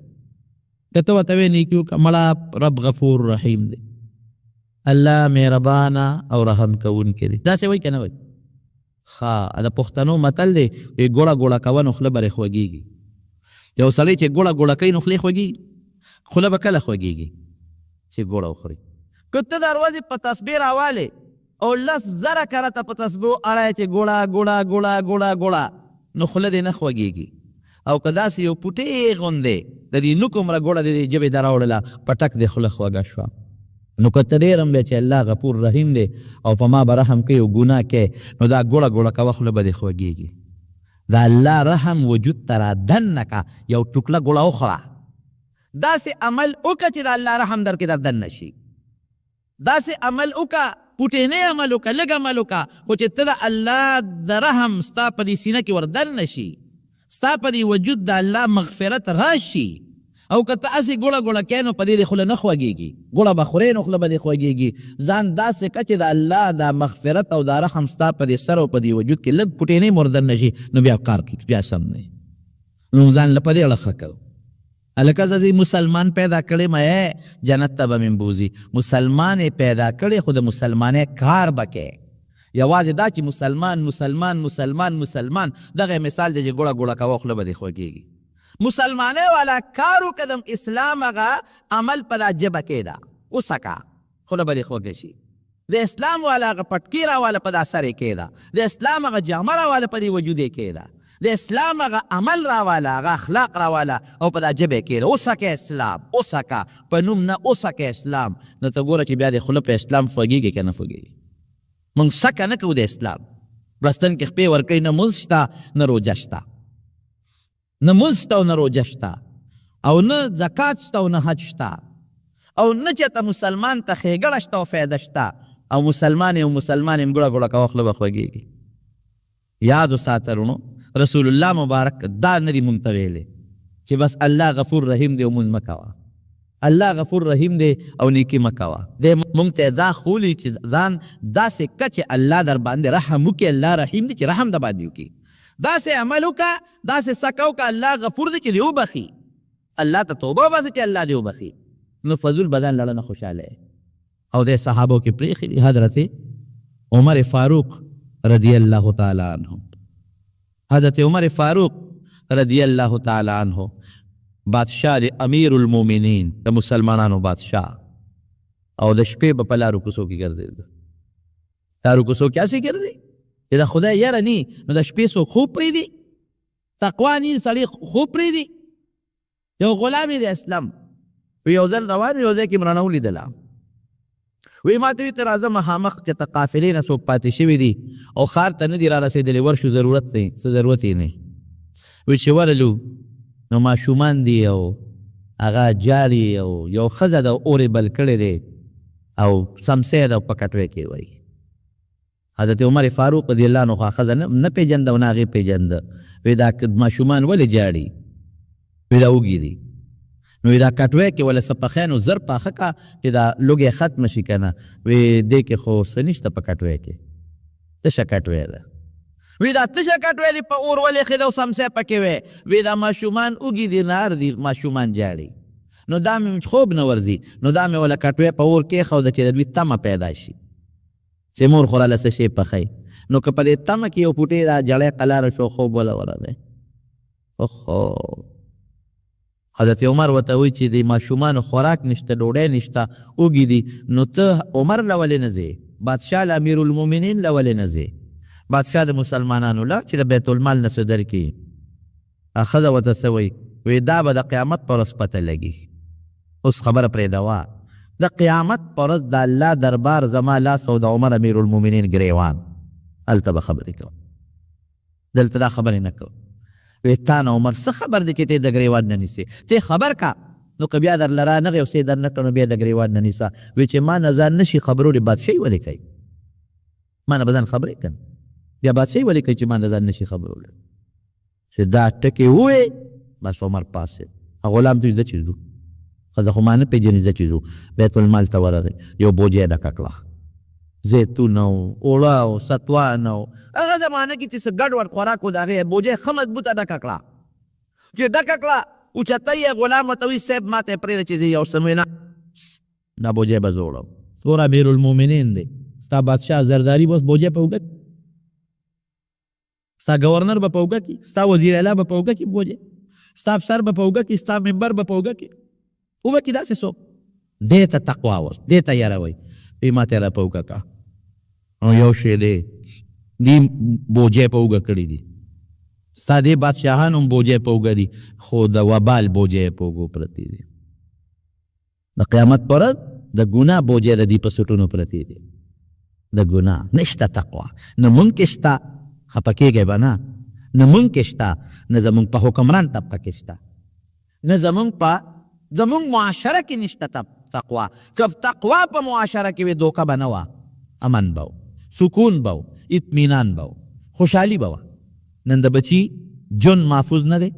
که ته ورته ویې نیکي وکړه مړه رب غفور رحیم دی، الله مهربانه او رحم کوونکی دی. داسې وایي که نه وایي؟ ښه د پښتنو متل دی ګوړه ګوړه کوه نو خوله به خوږېږي. یو سړی چې ګوړه ګوړه کوي نو خولې خوږېږي، خوله به کله خوږېږي چې ګوړه وخوري. که ته د ورځې په تسبیح راوالې او 10,000 کرته په تسبیح اړی چې ګوړه ګوړه ګوړه ګوړه ګوړه نو خوله دې نه خوږېږي. او که داسې یو پوټې غوندې د دې نوک عمره ګوړه د دې ژبې ته راوړله په ټک دې خوله خوږه شوه. نو که ته ډېر هم دی چې الله غفور رحیم دی او په ما به رحم کوي او ګناه کوي نو دا ګوړه ګوړه کوه خوله به دې خوږېږي. د الله رحم وجود ته را دننه که یو ټوکله ګوړه وخوره، داسې عمل وکړه چې د الله رحم در کې در دننه شي. داسې عمل وکړه پوټینی عمل وکړه لږ عمل وکړه خو چې ته د الله د رحم ستا په دې سینه کې ور دننه شي، ستا په دې وجود د الله مغفرت راشي. او که ته هسې ګوړه ګوړه کوې نو په دې دې خوله نه خوږېږي، ګوړه به خورې نو خوله به دې خوږېږي. ځان داسې کړه چې د الله دا مغفرت او دا رحم ستا په دې سر او په دې وجود کې لږ پوټینی مو ور دننه شي نو بیا کار کوي بیا سم دی. نو ځان له په دې اړه ښه کوو. هلکه زه مسلمان پیدا کړی مې جنت ته به مې بوځي. مسلمان پیدا کړی خو د مسلمانۍ کار به کوې. یوازې دا چې مسلمان مسلمان مسلمان مسلمان دغه مثال دی چې ګوړه ګوړه کوه خوله به دې خوږېږي. مسلمانۍ والا کار وکړه د اسلام هغه عمل په دا ژبه کې ده وسکه خوله به دې خوږه شي. د اسلام والا هغه پټکي راواله په دا سر یې کې ده، د اسلام هغه جامه راواله په دې وجود یې کې ده، د اسلام هغه عمل راواله هغه اخلاق راواله او په دا ژبه کې ده. وسکه اسلام وسکه په نوم نه وسکه اسلام. نو ته ګوره چې بیا د خوله په اسلام خوږېږي که نه خوږېږي. موږ سکه نه کوو د اسلام. بستن کې خپې ورکوي نه مونځ شته نه روژه شته، نه مونځ شته او نه روژه شته او نه زکات شته او نه حج شته او نه چېرته مسلمان ته ښېګړه شته او فایده شته او مسلمان یو مسلمان یم ګوړه ګوړه کوه خوله به خوږېږي. یاد وساته رونو رسول الله مبارک دا نه دي مونږ ته ویلې چې بس الله غفور رحیم دی او مونځ مه کوه، الله غفور رحیم دی او نیکي مه کوه. دی مونږ ته دا ښولي چې ځان داسې کړه چې الله در باندې رحم وکړي. الله رحیم دی چې رحم در باندې وکړي. داسې عمل وکړه داسې سکه وکړه الله غفور دی چې دې وبخي، الله ته توبه وباسه چې الله دې وبخي. نو فضول بدن لړه نه خوشحاله او د صحابو کې پرېښي دي. حضرت عمر فاروق رضی الله تعالی عنه، حضرت عمر فاروق رضی الله تعالی عنه بادشاہ دی امیر المومنین د مسلمانانو بادشاہ او د شپې به په لارو کوڅو کې ګرځېده. لارو کوڅو کې هسې ګرځي چې د خدای یاره نی نو د شپې څوک خوب پرېږدي، تقوا نی سړی خوب پرېږدي. یو غلام د اسلام یو ځل روان یو ځای کې مړانه ولیدله، وی ما ته وي ته راځه مخامخ چې ته قافلې نه څوک پاتې شوي دي او ښار ته نه دي را رسېدلي ورشو ضرورت دی څه ضرورت یې نه. وی چې ورلو نو ماشومان دي او هغه جاري او یو ښځه د اورې بل کړی دی او سمسی ده په کټوۍ کې وایي. حضرت عمر فاروق رضی الله عنه ښځه نه پېژنده او نه هغې پېژنده. وی دا ماشومان ولې جاړي؟ وی دا وږي دي. نو دا کټوۍ کې ولا څه پخی نو زر پاخه که چې دا لوږې ختمه شي که نه. وی دې کې خو څه نشته په کټوۍ کې، تشه کټوۍ ده. وی دا تشه کټوۍ دې په اور ولېښې ده او سمسی پکې وی. وی دا ماشومان وږي دي نار دي ماشومان جاړي. نو دا مې خوب نه ورځي نو دا مې ولا کټوۍ په اور کېښوده چې د دوی تمه پیدا شي چې مور خو راله څه شی پخی. نو که په دې تمه کې یو پوټې دا جړی قلاره شو خوب وله ورغی. اوهو حضرت عمر ورته وایي چې د ماشومانو خوراک نشته ډوډۍ نشته وږي دي نو ته عمر له ولې نه ځې؟ بادشاه له امیر المؤمنین له ولې نه ځې؟ بادشاه د مسلمانانو له چې د بیت المال نه څه درکړي. ښځه ورته څه وایي؟ وی دا به د قیامت په ورځ پته لګي. اوس خبره پرېږدوه د قیامت په ورځ د الله دربار زما لاس او د عمر امیر المؤمنین ګریوان هلته به خبرې کوم. دلته دا خبرې نه کوم. وی تا نه عمر څه خبر دی چې ته د ګریوان نه نیسې ته خبر کا نو که بیا درله رانغی او څه در نه کړه نو بیا د ګریوان نه نیسه وی چې ما نه ځان نشي خبرولې بادشاهي ولې کوي ما نه به ځان خبرې کړه بیا بادشاهي ولې کوي چې ما نه ځان نشي خبرولې چې دا ټکې ووې بس عمر پاسې غلام ته زه چې ځو ښځه خو ما نه پېژني زه چې ځو بیت المال ته ورغی یو بوجۍ یې ډکه کړه زیتونه و اوړه و ستوان و هغه زمانه کې چې څه ګډوډ خوراک و د هغې بوجۍ ښه مضبوطه ډکه کړه چې ډکه کړه اوچته یې غلام ورته وایي صاحب ما ته یې پرېږده چې زه یو څه وینه دا بوجۍ به زه وړم څومره امیرالمؤمنین دی ستا بادشاه زرداري به اوس بوجۍ په اوږه کړي ستا گورنر به په اوږه کړي ستا وزیر اعلی به په اوږه کړي بوجۍ ستا افسر به په اوږه کړي ستا ممبر به په اوږه کړي اوبه کړي داسې څوک دې ته تقوا ور دې ته یاره وایي وایي ما ته یې را په اوږه کړه او یو شی دی دې بوجۍ په اوږه کړي دي ستا دې بادشاهان هم بوجۍ په اوږه دي خو د وبال بوجۍ په اوږو پرتې دي د قیامت پر ورځ د ګناه بوجۍ د دې په سټونو پرتې دي د ګناه نشته تقوا نه مونږ کې شته خفه کېږئ به نه نه مونږ کې شته نه زمونږ په حکمران طبقه کې شته نه زمونږ معاشره کې نشته تقوا که تقوا په معاشره کې وي دوکه به نه وه امن به سکون به اطمینان به خوشحالي به وه نن د بچي جون محفوظ نه دی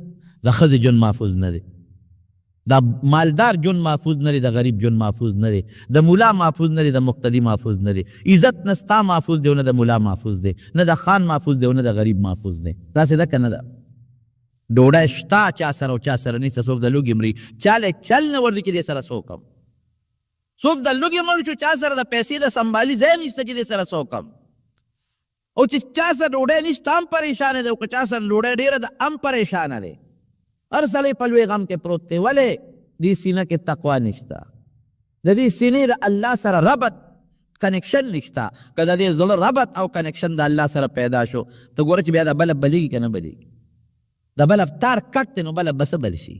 د ښځې جون محفوظ نه دی د مالدار جون محفوظ نه دی د غریب جون محفوظ نه دی د مولا محفوظ نه دی د مقتدي محفوظ نه دی عزت نه ستا محفوظ دی او نه د مولا محفوظ دی نه د خان محفوظ دی او نه د غریب محفوظ دی داسې ده که نه ده ډوډۍ شته چا سره او چا سره نیسته څوک د لوږې مري چاله چل نه ورځي چې دې سره څه وکړم څوک د لوږې مړ شو چا سره د پیسې د سنبالي ځای نشته چې دې سره څه وکړم او چې چا سره ډوډۍ نشته هم پریشانه دی او که چا سره ډوډۍ ډېره ده هم پریشانه دی هر سړی په لوی غم کې پروت دی ولې دې سینه کې تقوا نشته د دې سینې د الله سره ربط کنیکشن نشته که د دې زړه ربط او کنیکشن د الله سره پیدا شو ته ګوره چې بیا د بلب بلیږي که نه بلیږي د بلب تار کټ دی نو بلب به څه بل شي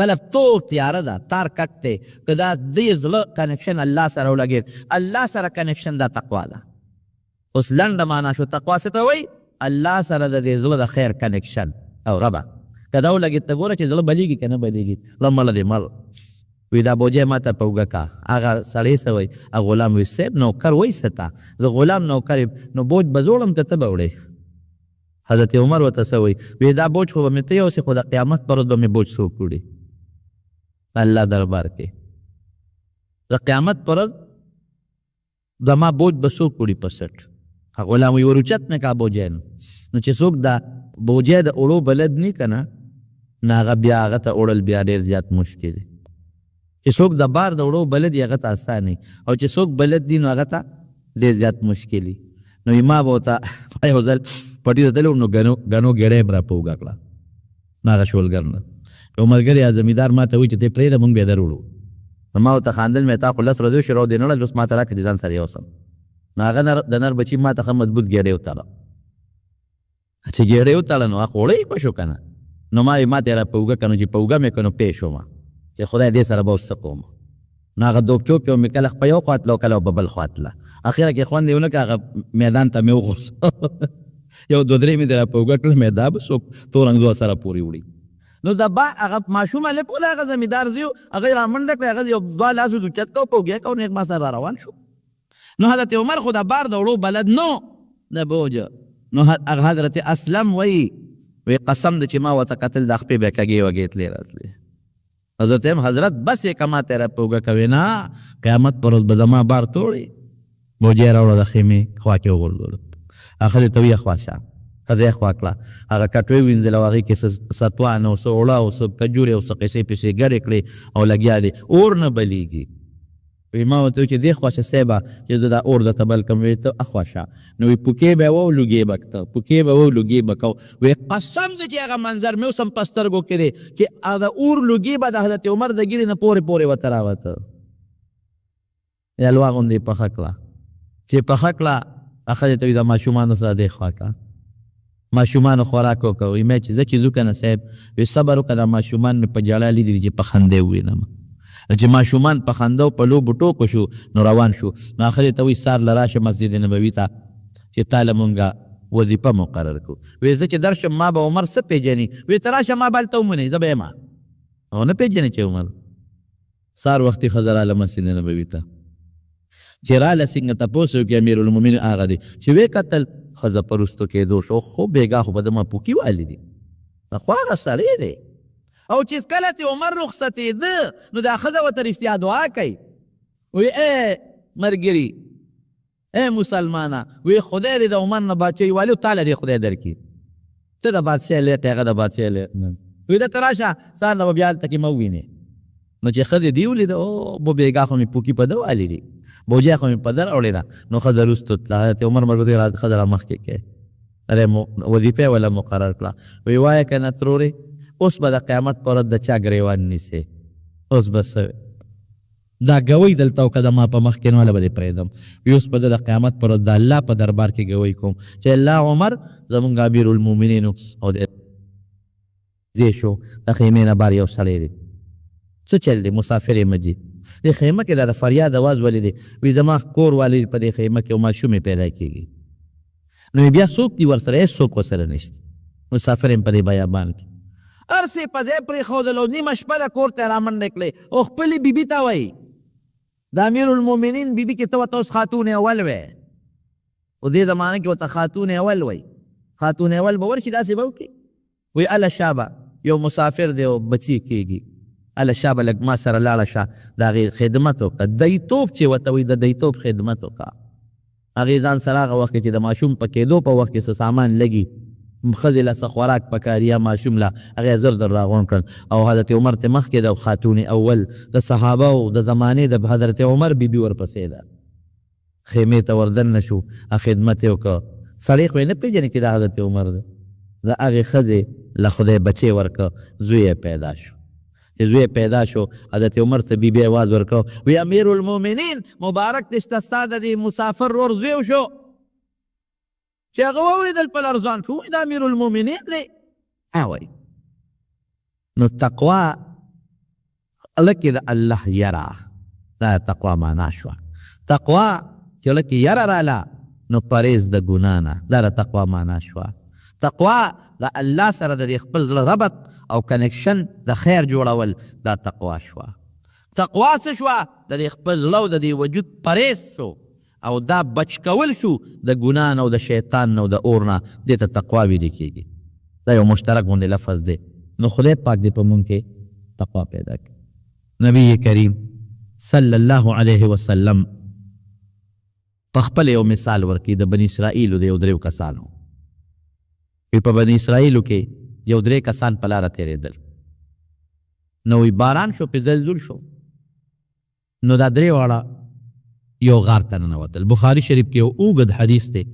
بلب تور تیاره ده تار کټ دی که دا دې زړه کنیکشن الله سره ولګېد الله سره کنیکشن دا تقوا ده اوس لنډه معنا شو تقوا څه ته وایي الله سره د دې زړه د خیر کنیکشن او ربط که دا ولګېد ته ګوره چې زړه بلیږي که نه بلیږي له مړه دې مړ وی دا بوجۍ ما ته په اوږه کا هغه سړی څه وایي هغه غلام وی صاحب نوکر وایي څه ته زه غلام نوکر نو بوج به زه وړم که ته به وړې حضرت عمر ورته څه وایي وی دا بوج خو به مې ته یوسې خو د قیامت پر ورځ به مې بوج څوک وړي الله دربار کې د قیامت پر ورځ زما بوج به څوک وړي په سټ هغه غلام وی وروچت مې کا بوجۍ نو چې څوک دا بوجۍ د اوړو بلد نی که نه نو هغه بیا هغه ته وړل بیا ډېر زیات مشکل دی چې څوک د بار د وړو بلد یې هغه ته اسان وي او چې څوک بلد دي نو هغه ته ډېر زیات مشکل وي نو ما به ورته یو ځل پټي ته تللی نو ګنو ګېډۍ یې را په اوږه کړه نو هغه شولګر نه یو ملګری یا زمیندار ما ته وایي چې ته یې پرېږده مونږ بیا در وړو نو ما ورته خاندل مې تا خو لس ورځې وشوې راو دې نه وړل اوس ما ته راکړه چې ځان سره یوسم نو هغه د نر بچي ما ته ښه مضبوط ګېډۍ وتړه چې ګېډۍ وتړه نو هغه اوړه یې خوشو که نه نو ما ما ته یې را په اوږه کړه نو چې په اوږه مې کړه نو پې شوم چې خدای دې سره به اوس څه کوم نو هغه دوب چوپ یو مې کله په یو خوا تله او کله په بل خوا تله اخره کې خوند یې ونه کړه هغه میدان ته مې وغورځه یو دوه درې مې دې را په اوږه کړه مې دا به څوک تورنګزو سره پورې وړي نو د با هغه ماشوم هلک ول هغه زمیندار زی هغه یې را منډه کړه هغه یو دوه لاس اوچت کړه په اوږه کړه نو ما سره را روان شو نو حضرت عمر خو د بار د وړو بلد نو د بوجه نو حضرت اسلم وی قسم د چې ما ورته کتل د خپې به کږې وږې تلې راتلې حضرت حضرت بس یې کما ته را په اوږه کوي نه قیامت پر ورځ به زما بار توړې بوجۍ یې راوړه د خیمې خوا کې وغورځولو هغه ته ویې خوا شه ښځه یې خوا کړه هغه کټوۍ وینځل او هغې کې څه ستوان او څه اوړه او څه کجورې او څه قیسې پیسې ګډې کړې او لګیا دی اور نه بلیږي وی ما ورته چې دې خوا شه صیبه چې زه دا اور درته بل کړم وی ته اخوا شه نو وی پوکې به وه او لوګې به کته پوکې به وه او لوګې به کو وی قسم زه چې هغه منظر مې اوس هم په سترګو کې دی چې د اور لوګې به د حضرت عمر د ګیرې نه پورې پورې ورته راوته یلوا غوندې یې پخه کړه چې پخه کړه ښځې ته وي د ماشومانو سره دې خوا کړه ماشومانو خوراک وکړه وی مې چې زه چې ځو که نه صاحب وی صبر وکړه دا ماشومان مې په جړا لیدلي چې په خندې ووینم چې ماشومان په خنده او په لوبو ټوکو شو نو روان شو نو ښځې ته وایي سار له راشه مسجد نبوي ته چې تا له مونږه وظیفه مقرر کړو. وایي زه چې درشم ما به عمر څه پېژني؟ وایي ته راشه ما به هلته ومونئ زه به یم. او نه پېژنې چې عمر سهار وختي ښځه راله مسجد نبوي ته چې راله څنګه تپوس وکړي امیرالمؤمنین هغه دی چې ویې کتل ښځه په رستو کېدو شو خو بېګا خو به د ما پوکي والي دي خو هغه سړی دی. او چې کله چې عمر رخصتېده نو دا ښځه ورته رښتیا دعا کوي وایي ای ملګري ای مسلمانه وایي خدای دې د عمر نه بادشاهي والي او تاله دې خدای درکړي. څه د بادشاه لیت هغه د بادشاه لیت نه وایي دته راشه سهار نه به بیا هلته کې مه ووینې. نو چې ښځې دې ولیده او بو بېګا خو مې پوکي په ده والي دي بوجۍ خو مې په ده راوړې ده. نو ښځه رستو تله حضرت عمر مرګ ښځه را مخکې کوي وظیفه ولا مقرر کړه. وی وایه که نه ترورې اوس به د قیامت په ورځ د چا ګریوان نیسې اوس به څه دا ګوی دلته او که د ما په مخ کې نو هله به دې پرېږدم. وی اوس به زه د قیامت په ورځ د الله په دربار کې ګوی کوم چې الله عمر زمونږ امیرالمؤمنینو او زی شو د خیمې نه بار یو سړی دی څه چل دی مسافر یې مجي دې خیمه کې دا د فریاد اواز ولې دی وی زما کور والی په دې خیمه کې او ماشوم یې پیدا کېږي. نو بیا څوک دي ورسره هېڅ څوک ورسره نشته مسافر یم په دې بیابان کې هر څه په ځای پرېښودل او نیمه شپه ده کور ته یې رامنډې کړې او خپلې بیبي ته وایي د امیرالمؤمنین بیبي کې ته ورته اوس خاتون اول وی او دې زمانه کې ورته خاتون اول وایي. خاتون اول به ورشي داسې به وکړي وایي اله شابه یو مسافر دی او بچي کېږي اله شابه لږ ما سره لاړه شه د هغې خدمت وکړه دیتوب چې ورته وایي د دیتوب خدمت وکړه. هغې ځان سره هغه وخت کې چې د ماشوم په کېدو په وخت کې څه سامان لګي ښځې له څه خوراک پکار یا ماشوم له هغې زر در راغونډ کړل او حضرت عمر ته مخکې د خاتون اول د صحابه او د زمانې د حضرت عمر بیبي ورپسې ده. خیمې ته وردننه شو خدمت یې وکړه. سړی خو یې نه پېژني چې دا حضرت عمر ده. د هغې ښځې له خدای بچی ورکړه زوی یې پیدا شو. چې زوی پیدا شو حضرت عمر ته بیبي آواز ورکړه وی امیرالمؤمنین مبارک دې شته ستا د دې مسافر ورور زوی شو چې هغه واورېدل په لرزان شو د امیرالمؤمنین دی وایي. نو تقوا لکې د الله یره دا تقوا معنا شوه. تقوا چې لکې یره راله نو پرهیز د ګناه نه دا د تقوا معنا شوه. تقوا د الله سره د خپل زړه ربط او کنیکشن د خیر جوړول دا تقوا شوه. تقوا څه شوه د دې خپل زړه او د دې وجود پرهیز شو او دا بچ کول شو د ګناه نه او د شیطان نه او د اور نه دې ته تقوا ویلې کېږي. دا یو مشترک غوندې لفظ دی. نو خدای پاک دې په مونږ کې تقوا پیدا کړي. نبی کریم صلی الله علیه وسلم په خپل یو مثال ورکړي د بني اسرائیلو د یو دریو کسانو. په بني اسرائیلو کې یو درې کسان په لاره تېرېدل نو وی باران شو پې زلزل شو نو دا درې واړه یو غار ته ننوتل. بخاري شریف کې یو اوږد حدیث دی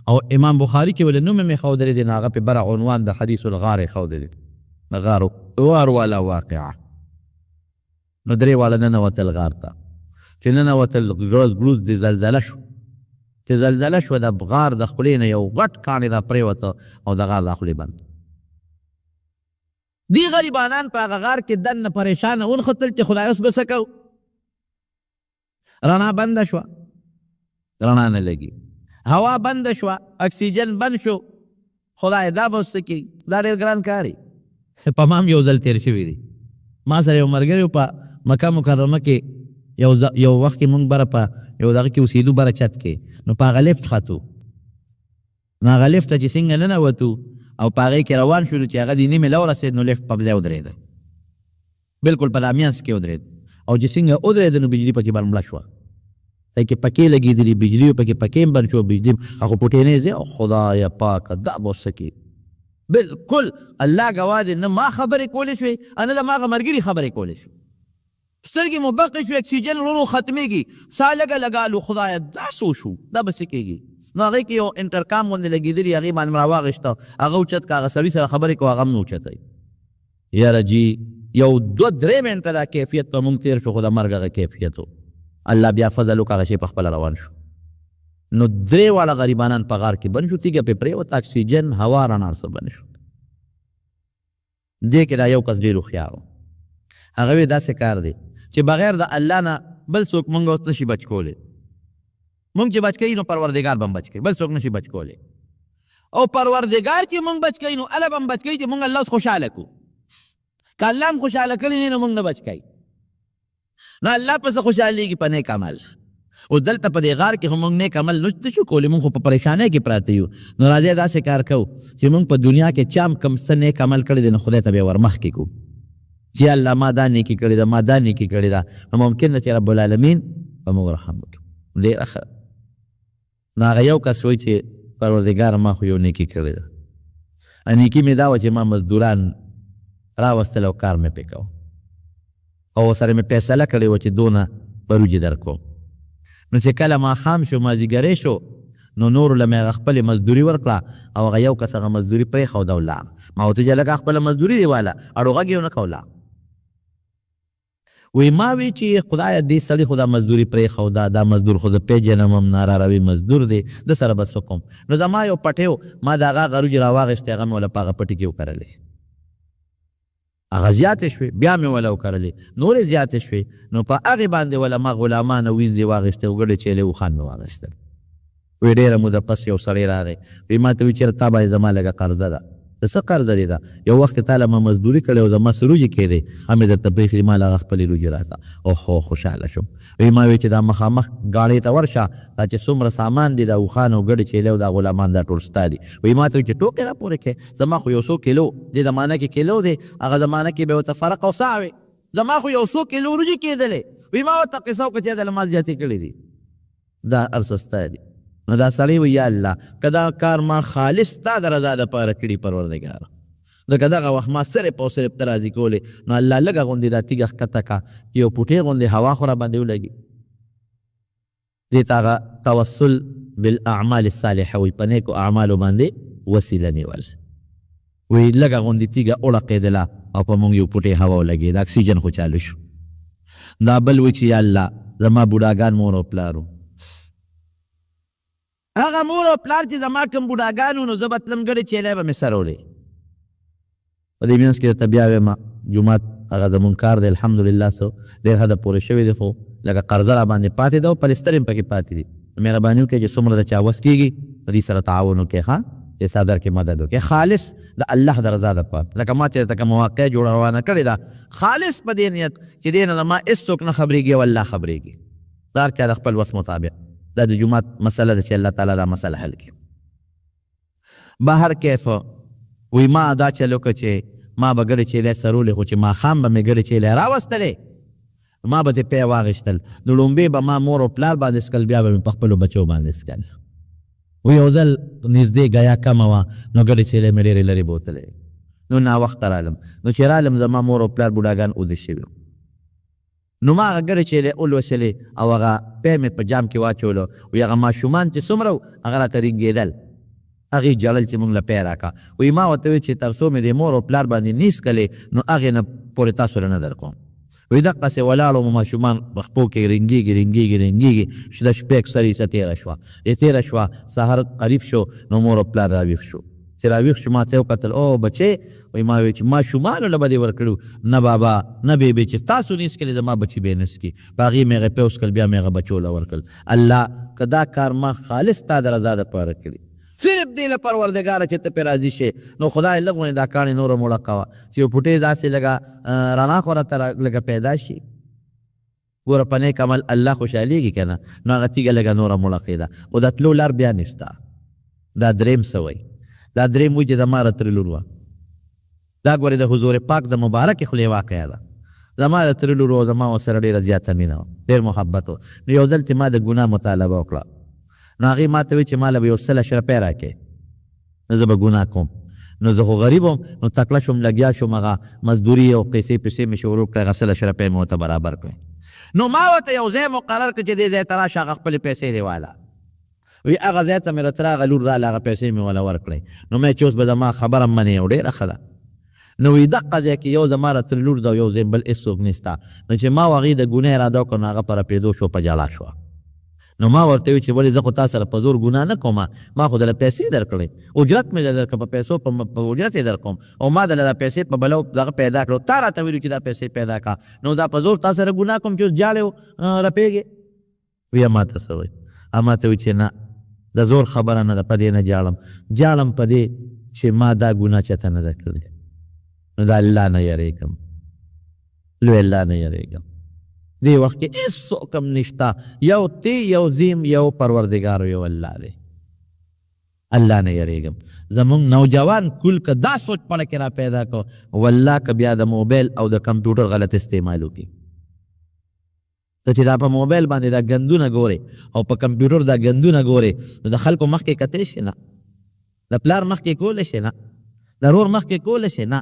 او امام بخاري کې ولې نوم یې ښودلی دی نو هغه پې بره عنوان د حدیث الغار یې ښودلی د غار والا واقعه. نو درې واړه ننوتل غار ته چې ننوتل ګړز ګړوز د زلزله شو چې زلزله شوه د غار د خولې نه یو غټ کاڼی را پرېوته او د غار دا خولې بند. دی غریبانان په هغه غار کې دننه پریشانه ونښتل چې خدای اوس به څه کوو. رڼا بنده شوه رڼا نه لګي هوا بنده شوه اکسیجن بند شو خدای دا به اوس څه کوي دا ډېر ګران کار دی. په ما هم یو ځل تېر شوي دی ما سره یو ملګری په مکه مکرمه کې یو وخت کې مونږ بره په یو دغه کې اوسېدو بره چت کې نو په هغه لیفټ ختو نو هغه لیفټ ته چې څنګه ننوتو او په هغې کې روان شولو چې هغه د نیمې له ورسېد نو لیفټ په ځای ودرېده بلکل په دامیانس کې ودرېد او چې څنګه ودرېده نو بجلي پکې باندې مړه شوه پکې پکې لګېدلي بجلي پکې پکې هم بند شو بجلي هغه پوټینې ځای او خدایه پاکه دا به څه کوي بلکل الله ګواه دی نه ما خبرې کولی شوې نه د ما هغه ملګري خبرې کولی شو سترګې مو بقې شو اکسیجن ورو ختمېږي ساه لږه لګالو خدایه دا څه وشو دا به څه کېږي نو هغې کې یو انټرکام غوندې لګېدلي هغې باندې مې راواغېسته هغه اوچت که هغه سړي سره خبرې کوو هغه هم نه اوچتوي یاره جي یو دوه درې منټه دا کیفیت په مونږ تېر شو خو د مرګ هغه کیفیت و الله بیا فضل وکړه هغه شی په خپله روان شو نو درې واړه غریبانان په غار کې بند شو تیږه پې پرېوته اکسیجن هوا رڼا څه بند شو دې کې دا یو کس ډېر هوښیار و هغه وی داسې کار دی چې بغیر د الله نه بل څوک مونږ اوس نشي بچ کولی مونږ چې بچ کوي نو پروردګار به هم بچ کوي بل څوک نشي بچ کولی او پروردگار چې مونږ بچ کوي نو الله به هم بچ کوي چې مونږ الله خوشحاله کړو که الله هم خوشحاله کړي نه نو مونږ نه بچ کوي نو الله پس خوشحالېږي په نیک عمل او دلته په دې غار کې خو مونږ نیک عمل نشته شو کولی مونږ خو په پریشانۍ کې پراته یو نو راځئ داسې کار کوو چې مونږ په دنیا کې چا هم کوم څه نیک عمل کړی دی نو خدای ته بیا ور مخکې کړو چې الله ما دا نیکي کړې ده ما دا نیکي کړې ده نو ممکن ده چې رب العالمین په موږ رحم وکړي ډېره ښه نو هغه یو کس وایي چې پروردګار ما خو یو نیکي کړې ده نیکي مې دا وه چې ما مزدوران راوستل او کار مې پې کوه او ورسره مې فیصله کړې وه چې دونه بروجې درکوم نو چې کله ماښام شو مازدیګری شو نو نورو له مې هغه خپلې مزدوري ورکړه او هغه یو کس هغه مزدوري پرېښوده ولاړ ما ورته چې لږه خپله مزدوري دې واله اړو غږ یې ونه کړه ولاړ وی ما وی چې خدایه دې سړي خو دا مزدوري پرېښوده دا مزدور خو زه پېژنم هم نه راروي مزدور دی ده سره به څه کوم نو زما یو پټی و ما د هغه غروج راواغېستې هغه مې وله په هغه پټي کې وکرلې هغه زیاتې شوې بیا مې وله وکرلې نورې زیاتې شوې نو په هغې باندې وله ما غلامان او وینځې واغېستې او ګډې چیلې اوښان مې واغېستل وی ډېره موده پس یو سړی راغی وی ما ته وی چېرې تا باندې زما لږه قرضه ده د څه قرضه دې ده یو وخت کې تا له ما مزدوري کړې او زما څه روجې کېدې هم مې درته پرېښلي ما له هغه خپلې روجې راځه اوهو خوشحاله شوم وی ما وی چې دا مخامخ ګاڼې ته ورشه دا چې څومره سامان دي دا اوښان او ګډې چیلې او دا غلامان دا ټول ستا دي وی ما ته وی چې ټوکې را پورې کړې زما خو یو څو کیلو دې زمانه کې کیلو دی هغه زمانه کې به ورته فرق او سا وي زما خو یو څو کیلو روجې کېدلې وی ما ورته قصه وکړه چې دا له ما زیاتې کړې دي دا هر څه ستا دي نو دا سړی وی یا الله که دا کار ما خالص ستا د رضا دپاره کړي پروردګاره لکه دغه وخت ما صرف او صرف ته راضي کولې نو الله لږه غوندې دا تیږه ښکته که یو پوټې غوندې هوا خو را باندې ولګي دې ته هغه توسل بالاعمال الصالحه وي په نیکو اعمالو باندې وسیله نیول وی لږه غوندې تیږه وړقېدله او په موږ یو پوټې هوا ولګي د اکسیجن خو چالو شو دا بل وی چې یا الله زما بوډاګان مور او پلارو هغه مور او پلار چې زما کوم بوډاګان وو نو زه به تلم ګډې چیلی به مې سره وړې په دې منځ کې درته بیا وایم جومات هغه زمونږ کار دی الحمدلله څه ډېر حده پورې شوی دی خو لکه قرضه را باندې پاتې ده او پلستر هم پکې پاتې دي مهرباني وکړئ چې څومره د چا وس کېږي په دې سره تعاون وکړئ ښه چې ستا در کې مدد وکړئ خالص د الله د رضا دپاره لکه ما چې درته کومه واقعه جوړه روانه کړې ده خالص په دې نیت چې دې نه ما هېڅوک نه خبرېږي او الله خبرېږي دا هر چا د خپل وس مطابق دا د جومات مسله ده چې الله تعالی دا مسله حل کړي بهر کیف وی ما دا چلو که چې ما به ګډې چیلی سرولې خو چې ماښام به مې ګډې چیلی راوستلې ما به ترې پی واغېستل د لومبې به ما مور او پلار باندې سکل بیا به مې په خپلو بچو باندې سکل و یو ځل نږدې ګیا کمه وه نو ګډې چیلی مې ډېرې لرې بوتلې نو ناوخته رالم نو چې رالم زما مور او پلار بوډاګان اوده شوي نو ما هغه ګډې چیلی ولوسلې او هغه پی مې په جام کې واچولو وی هغه ماشومان چې څومره وو هغه راته رینګېدل هغې جړل چې مونږ له پی راکړه وی ما ورته وی چې تر څو مې د مور او پلار باندې نیس کلې نو هغې نه پورې تاسو له نه در کوم وی دقسې ولاړ وم ماشومان په خپو کې رنګېږي چې د شپې اکثر حصه تېره شوه تېره شوه سهار قریب شو نو مور او پلار راویښ شو چې راویښ شو ما ته یې وکتل او بچې وی ما وی چې ماشومانو له به دې ورکړو نه بابا نه بیبې چې تاسو نیس کلې زما بچي به یې نس کي په هغې مې هغه پیوس کړل بیا مې هغه بچو له ورکړل الله که دا کار ما خالص تا د رضا دپاره کړي صرف دې له پروردګاره چې ته پرې راضي شې نو خدای لږ ونې دا کاڼې نوره موړه کوه چې یو پوټې داسې لږه رڼا خو راته لږه پیدا شي ګوره په نیک عمل الله خوشحالېږي که نه نو هغه تیږه لږه نوره موړه کېده خو د تلو لار بیا نشته دا دریم څه وایي دا دریم وایي چې زما رترې لور وه دا ګورې د حضور پاک د مبارکې خولې واقعه ده زما د ترې لور وه زما ورسره ډېره زیاته مینه وه ډېر محبت و نو یو ځل چې ما د ګناه مطالبه وکړه نو هغې ما ته وی چې ما له به یو 100 روپۍ راکړې نو زه به ګناه کوم نو زه خو غریب وم نو تکړه شوم لګیا شوم هغه مزدوري او پیسې پیسې مې شروع کړې هغه 100 روپۍ مې ورته برابر کړې نو ما ورته یو ځای مقرر کړ چې دې ځای ته راشه هغه خپلې پیسې دې واله وی هغه ځای ته مې راته راغه لور راله هغه پیسې مې وله ورکړې نو مې چې اوس به زما خبره منې او ډېره ښه ده نو وی دقه ځای کې یو زما راته لور ده او یو ځای بل هېڅوک نشته نو چې ما هغې د ګناه اراده وکړه نو هغه په رپېدو شو په جلا شوه نو ما ورته وی چې ولې زه خو تا سره په زور ګناه نه کوم ما خو دله پیسې درکړې اجرت مې درکړه په پیسو په اجرت یې درکوم او ما دله دا پیسې په بلو دغه پیدا کړو تا راته ویلو چې دا پیسې پیدا کړه نو دا په زور تا سره ګناه کوم چې اوس جاړې رپېږې وی ما ته څه وایي ما ته وی چې نه د زور خبره نه ده، په دې نه جاړم په دې چې ما دا ګناه چاته نه ده کړې. نو د الله نه یریږم، لوی الله نه یریږم. دې وخت کې هېڅوک هم نشته، یو تی یو زیم یو پروردګار یو الله دی. الله نه یریږم. زمونږ نوجوان کل که دا سوچ پړه کې را پیدا کو، والله که بیا د موبایل او د کمپیوټر غلط استعمال وکړي. ته چې دا په موبایل باندې دا ګندونه ګورې او په کمپیوټر دا ګندونه ګورې، نو د خلکو مخکې کتلی شي نه، د پلار مخکې کولی شي نه، د رور مخکې کولی شي نه.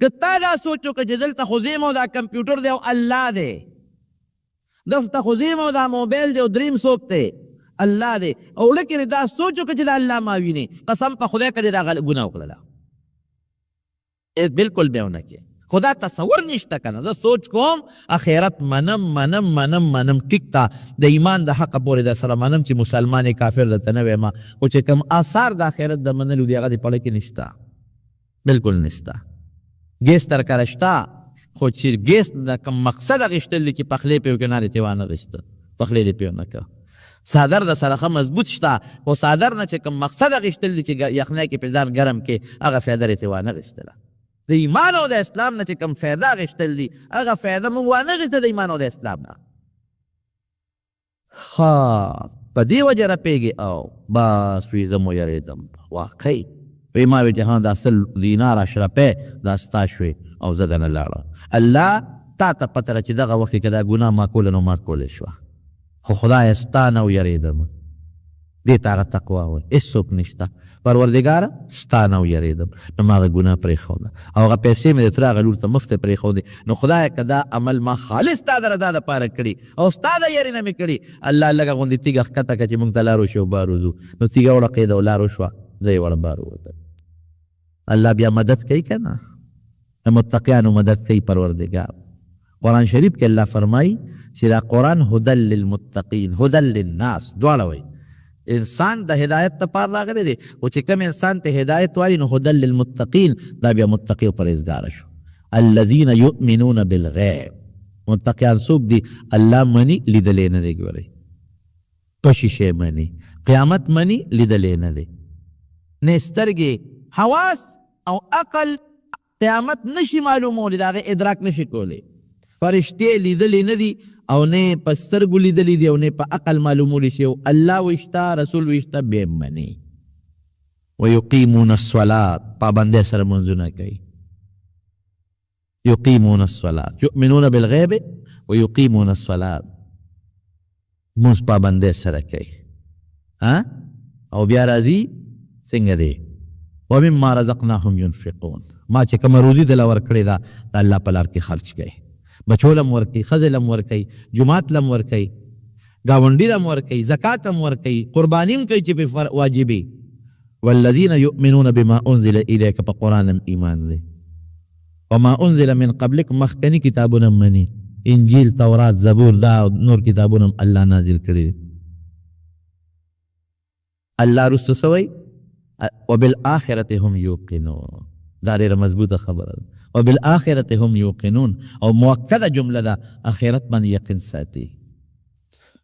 که تا دا سوچ وکړه چې دلته خو زیم او دا کمپیوټر دی او الله دی، دلته خو زیم او دا موبایل دی او دریم څوک دی؟ الله دی. او لکه دا سوچ وکړه چې دا الله ما ویني، قسم په خدای که دې دا ګناه وکړله، بالکل بیا ونه کې. خدا تصور نشته کنه. زه سوچ کوم اخرت منم ټیک تا د ایمان د حق پورې در سره منم چې مسلمان کافر درته نه وایم، خو چې کوم آثار د اخرت د منلو دي هغه دې پړه کې نشته، بالکل نشته. ګیس ترکاره شته، خو چې ګیس د کوم مقصد اخیستل دي چې پخلی پې وکړې، نه دې تې وانه غیسته، پخلی دې پې ونه کړه. صادر د سره ښه مضبوط شته، خو صادر نه چې کوم مقصد اخیستل دي چې یخنۍ کې پې ځان ګرم کې، هغه فایده دې تې وانه غیستله. د ایمان او د اسلام نه چې کوم فایده اخیستل دي، هغه فایده موږ وانه غیسته د ایمان او د اسلام نه. په دې وجه رپېږي او بس وي زه مو یېرېدم. واقعي وی ما وی جهان دا 100 دینار اشرفې دا ستا شوې او زه دنه لاړم. الله تا ته پته ده چې دغه وخت کې دا ګناه ما کوله نو ما کولی شوه، خو خدایه ستا نه ویرېدم. دې ته هغه تقوا وایي. هېڅوک نشته، پروردګاره ستا نه ویرېدم نو ما هغه ګناه پرېښوده او هغه پیسې مې د تره هغه لور ته مفته پرېښودې. نو خدایه که دا عمل ما خالص ستا د رضا دپاره کړي او ستا د یارې نه مې کړي، الله لږه غوندې تیږه ښکته کړه چې موږ ته لار وشي او بار وځو. نو تیږه وړقېده او لار وشوه، زه یې وړه بار ووتم. الله بیا مدد کوي که نه؟ د متقیانو مدد کوي پروردګار. قرآن شریف کې الله فرمایي چې دا قرآن هدل للمتقین، هدل للناس، دواړه وایي. انسان د هدایت دپاره راغلی دی، خو چې کوم انسان ته هدایت وایي نو هدل للمتقین، دا بیا متقی او پرهیزګاره شو. الذین یؤمنون بالغیب، متقیان څوک دي؟ الله مني، لیدلی نه دی. ګورئ په شیشې مني، قیامت مني، لیدلی نه دی. نه سترګې، حواس او عقل قیامت نشي معلومولی، د هغې ادراک نشي کولی. فرشتې لیدلی نه دي او نه په سترګو لیدلی دي او نه په عقل معلومولی شي. الله وشته، رسول وشته، بیا مني. ویقیمون الصلاة، پابندۍ سره منځونه کوي. یقیمون الصلاة، یؤمنون بالغیب ویقیمون الصلاة، منځ پابندۍ سره کوي. او بیا راځي څنګه دی؟ ومما رزقناهم ينفقون، ما چې کومه روزي دله ورکړې ده د الله په لار کې خرچ کوي. بچو لم ورکوي، ښځې لم ورکوي، جومات لم ورکوي، ګاونډي لم ورکوي، زکات هم ورکوي، قرباني هم کوي چې پې واجبي. والذین یؤمنون بما انزل الیک، په قرآن هم ایمان دی. وما انزل من قبلک، مخکني کتابونه هم مني، انجیل، تورات، زبور، دا نور کتابونه هم الله نازل کړي. الله رسو سوی وبالآخرة هم یوقنون، دا ډېره مضبوطه خبره ده. وبالآخرة هم یوقنون، او مؤکده جمله ده، اخرت باندې یقین ساتي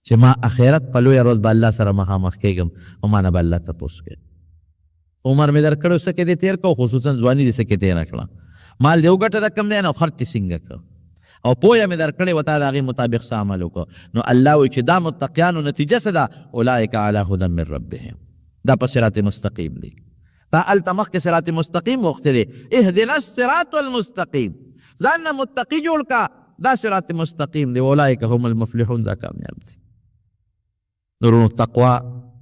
چې ما اخرت په لویه ورځ به الله سره مخامخ کېږم او ما نه به الله تپوس کوي. عمر مې درکړی څه کې دې تېر کړو، خصوصا ځواني دې څه کې تېره کړه، مال دې وګټه ده کم دی نو خرچ دې څنګه کړه، او پویه مې درکړې و تا د هغې مطابق څه عمل وکړو. نو الله وایي چې دا متقیانو نتیجه څه ده؟ اولئک علی هدی من ربهم، دا په صراط مستقیم دی. هلته مخکې صراط مستقیم وخته دی، اهدنا الصراط المستقیم، ځان نه متقي جوړ کا، دا صراط مستقیم دی. اولئک هم المفلحون، دا کامیاب دی. نورونو تقوا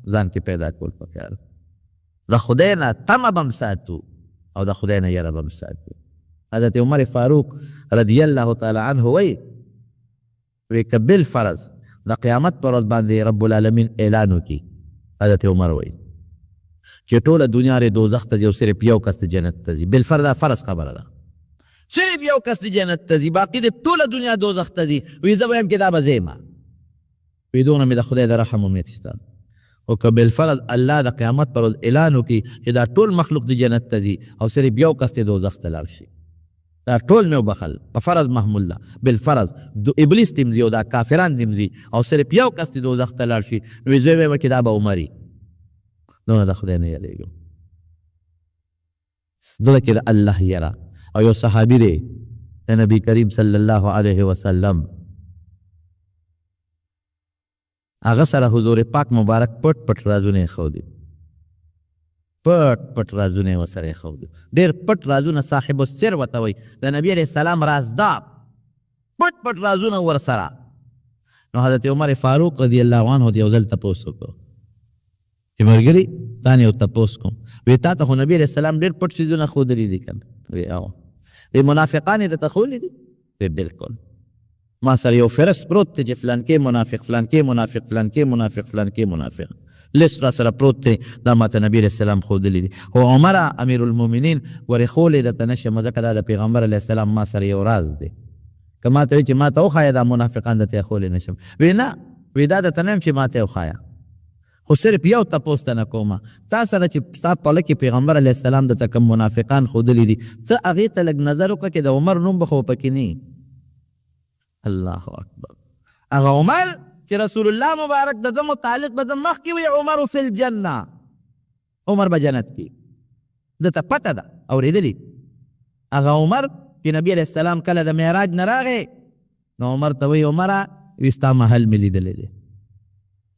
ځان کې پیدا کول پکار، د خدای نه تمه به م ساتو او د خدای نه یره به م ساتو. حضرت عمر فاروق رضی الله تعالی عنه وایي که بالفرض د قیامت پر ورځ باندې رب العالمین اعلان وکړي، حضرت عمر وایي چې ټوله دنیا رې دوزخ ته ځي او صرف یو کس د جنت ته ځي. بالفرض دا فرض خبره ده، صرف یو کس د جنت ته ځي، باقي د ټوله دنیا دوزخ ته ځي. وایي زه به یم چې دا به ځیمه، وایي دونه مې د خدای د رحم امید شته. او که بالفرض الله د قیامت پر ورځ اعلان وکړي چې دا ټول مخلوق د جنت ته ځي او صرف یو کس د دوزخ ته لاړ شي، دا ټول مې وبخل په فرض محمول ده. بالفرض ابلیس تیم ځي او دا کافران تیم ځي او صرف یو کس د دوزخ ته لاړ شي، نو زه به یم چې دا به عمر وي. دونه د خدای نه یریږم زړه کې د الله یره او یو صحابي دی د نبی کریم صلی الله علیه وسلم هغه سره حضور پاک مبارک پټ پټ رازونه یې ښودي پټ پټ رازونه یې ورسره یې ښودي ډېر پټ رازونه صاحب السر ورته وایي د نبي علیه السلام رازدار پټ پټ رازونه ورسره نو حضرت عمر فاروق رضی الله عنه د یو ځل تپوس وکړو چې ملګري تا نه یو تپوس کوم وی تا ته خو نبي علیه السلام ډېر پټ څیزونه ښودلي دي که نه وی او وی منافقان یې درته ښودلي دي وی بلکل ما سره یو فهرست پروت دی چې فلانکې منافق فلانکې منافق فلانکې منافق فلانکې منافق لیست را سره پروت دی دا ماته نبي علیه السلام ښودلي دي خو عمره امیر المؤمنین ورې ښولې درته نه شم ځکه دا د پیغمبر علیه السلام ما سره یو راز دی که ما ته وایي چې ما ته وښایه دا منافقان درته یې ښولی نه شم وی نه وی دا درته نه یم چې ما ته یې وښایه خو صرف یو تپوس ته نه کومه تا سره چې ستا په خوله کې پیغمبر علیه السلام درته کوم منافقان ښودلي دي ته هغې ته لږ نظر وکړه چې د عمر نوم به خو پکې نه الله اکبر هغه عمر چې رسول الله مبارک د ده متعلق د ده مخکې وي عمر فی الجنه عمر به جنت کې ده ته پته ده اورېدلي هغه عمر چې نبي علیه السلام کله د معراج نه راغی نو عمر ته وایي عمره وي ستا محل مې لیدلی دی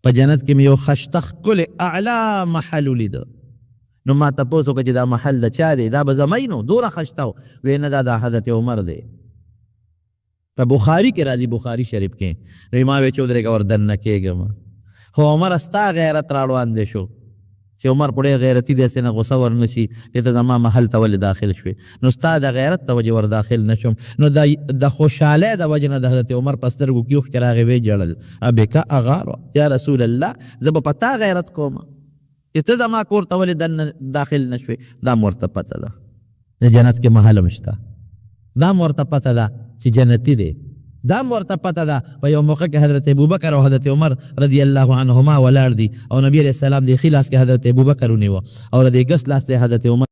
په جنت کې مې یو خشته ښکلی اعلی محل ولیده نو ما تپوس وکړه چې دا محل د چا دی دا به زمی نو دومره خشته و وی نه دا د حضرت عمر دی په بخاري کې راځي بخاري شریف کې نو ما وی چې ودرېږه ور دننه کېږم خو عمر ستا غیرت راړوان دی شو چې عمر په ډېر غیرتي داسې نه غوسه ور شي چې ته زما محل ته ولې داخل شوې نو ستا د غیرت د وجې ور داخل نه شم نو د خوشحالۍ د وجې نه د حضرت عمر په سترګو کې اوښکې راغې ویې ژړل ابکه اغارو یا رسول الله زه به په تا غیرت کوم چې ته زما کور ته ولې دننه داخل نه شوې دا م ورته پته ده د جنت کې محل هم شته دا م ورته پته ده چې جنتي دی دا م ورته پته ده په یو موقع کې حضرت ابوبکر او حضرت عمر رضی الله عنهما ولاړ دي او نبي علیه السلام د ښي لاس کې حضرت ابوبکر ونیوه او د دې ګس لاس ته حضرت عمر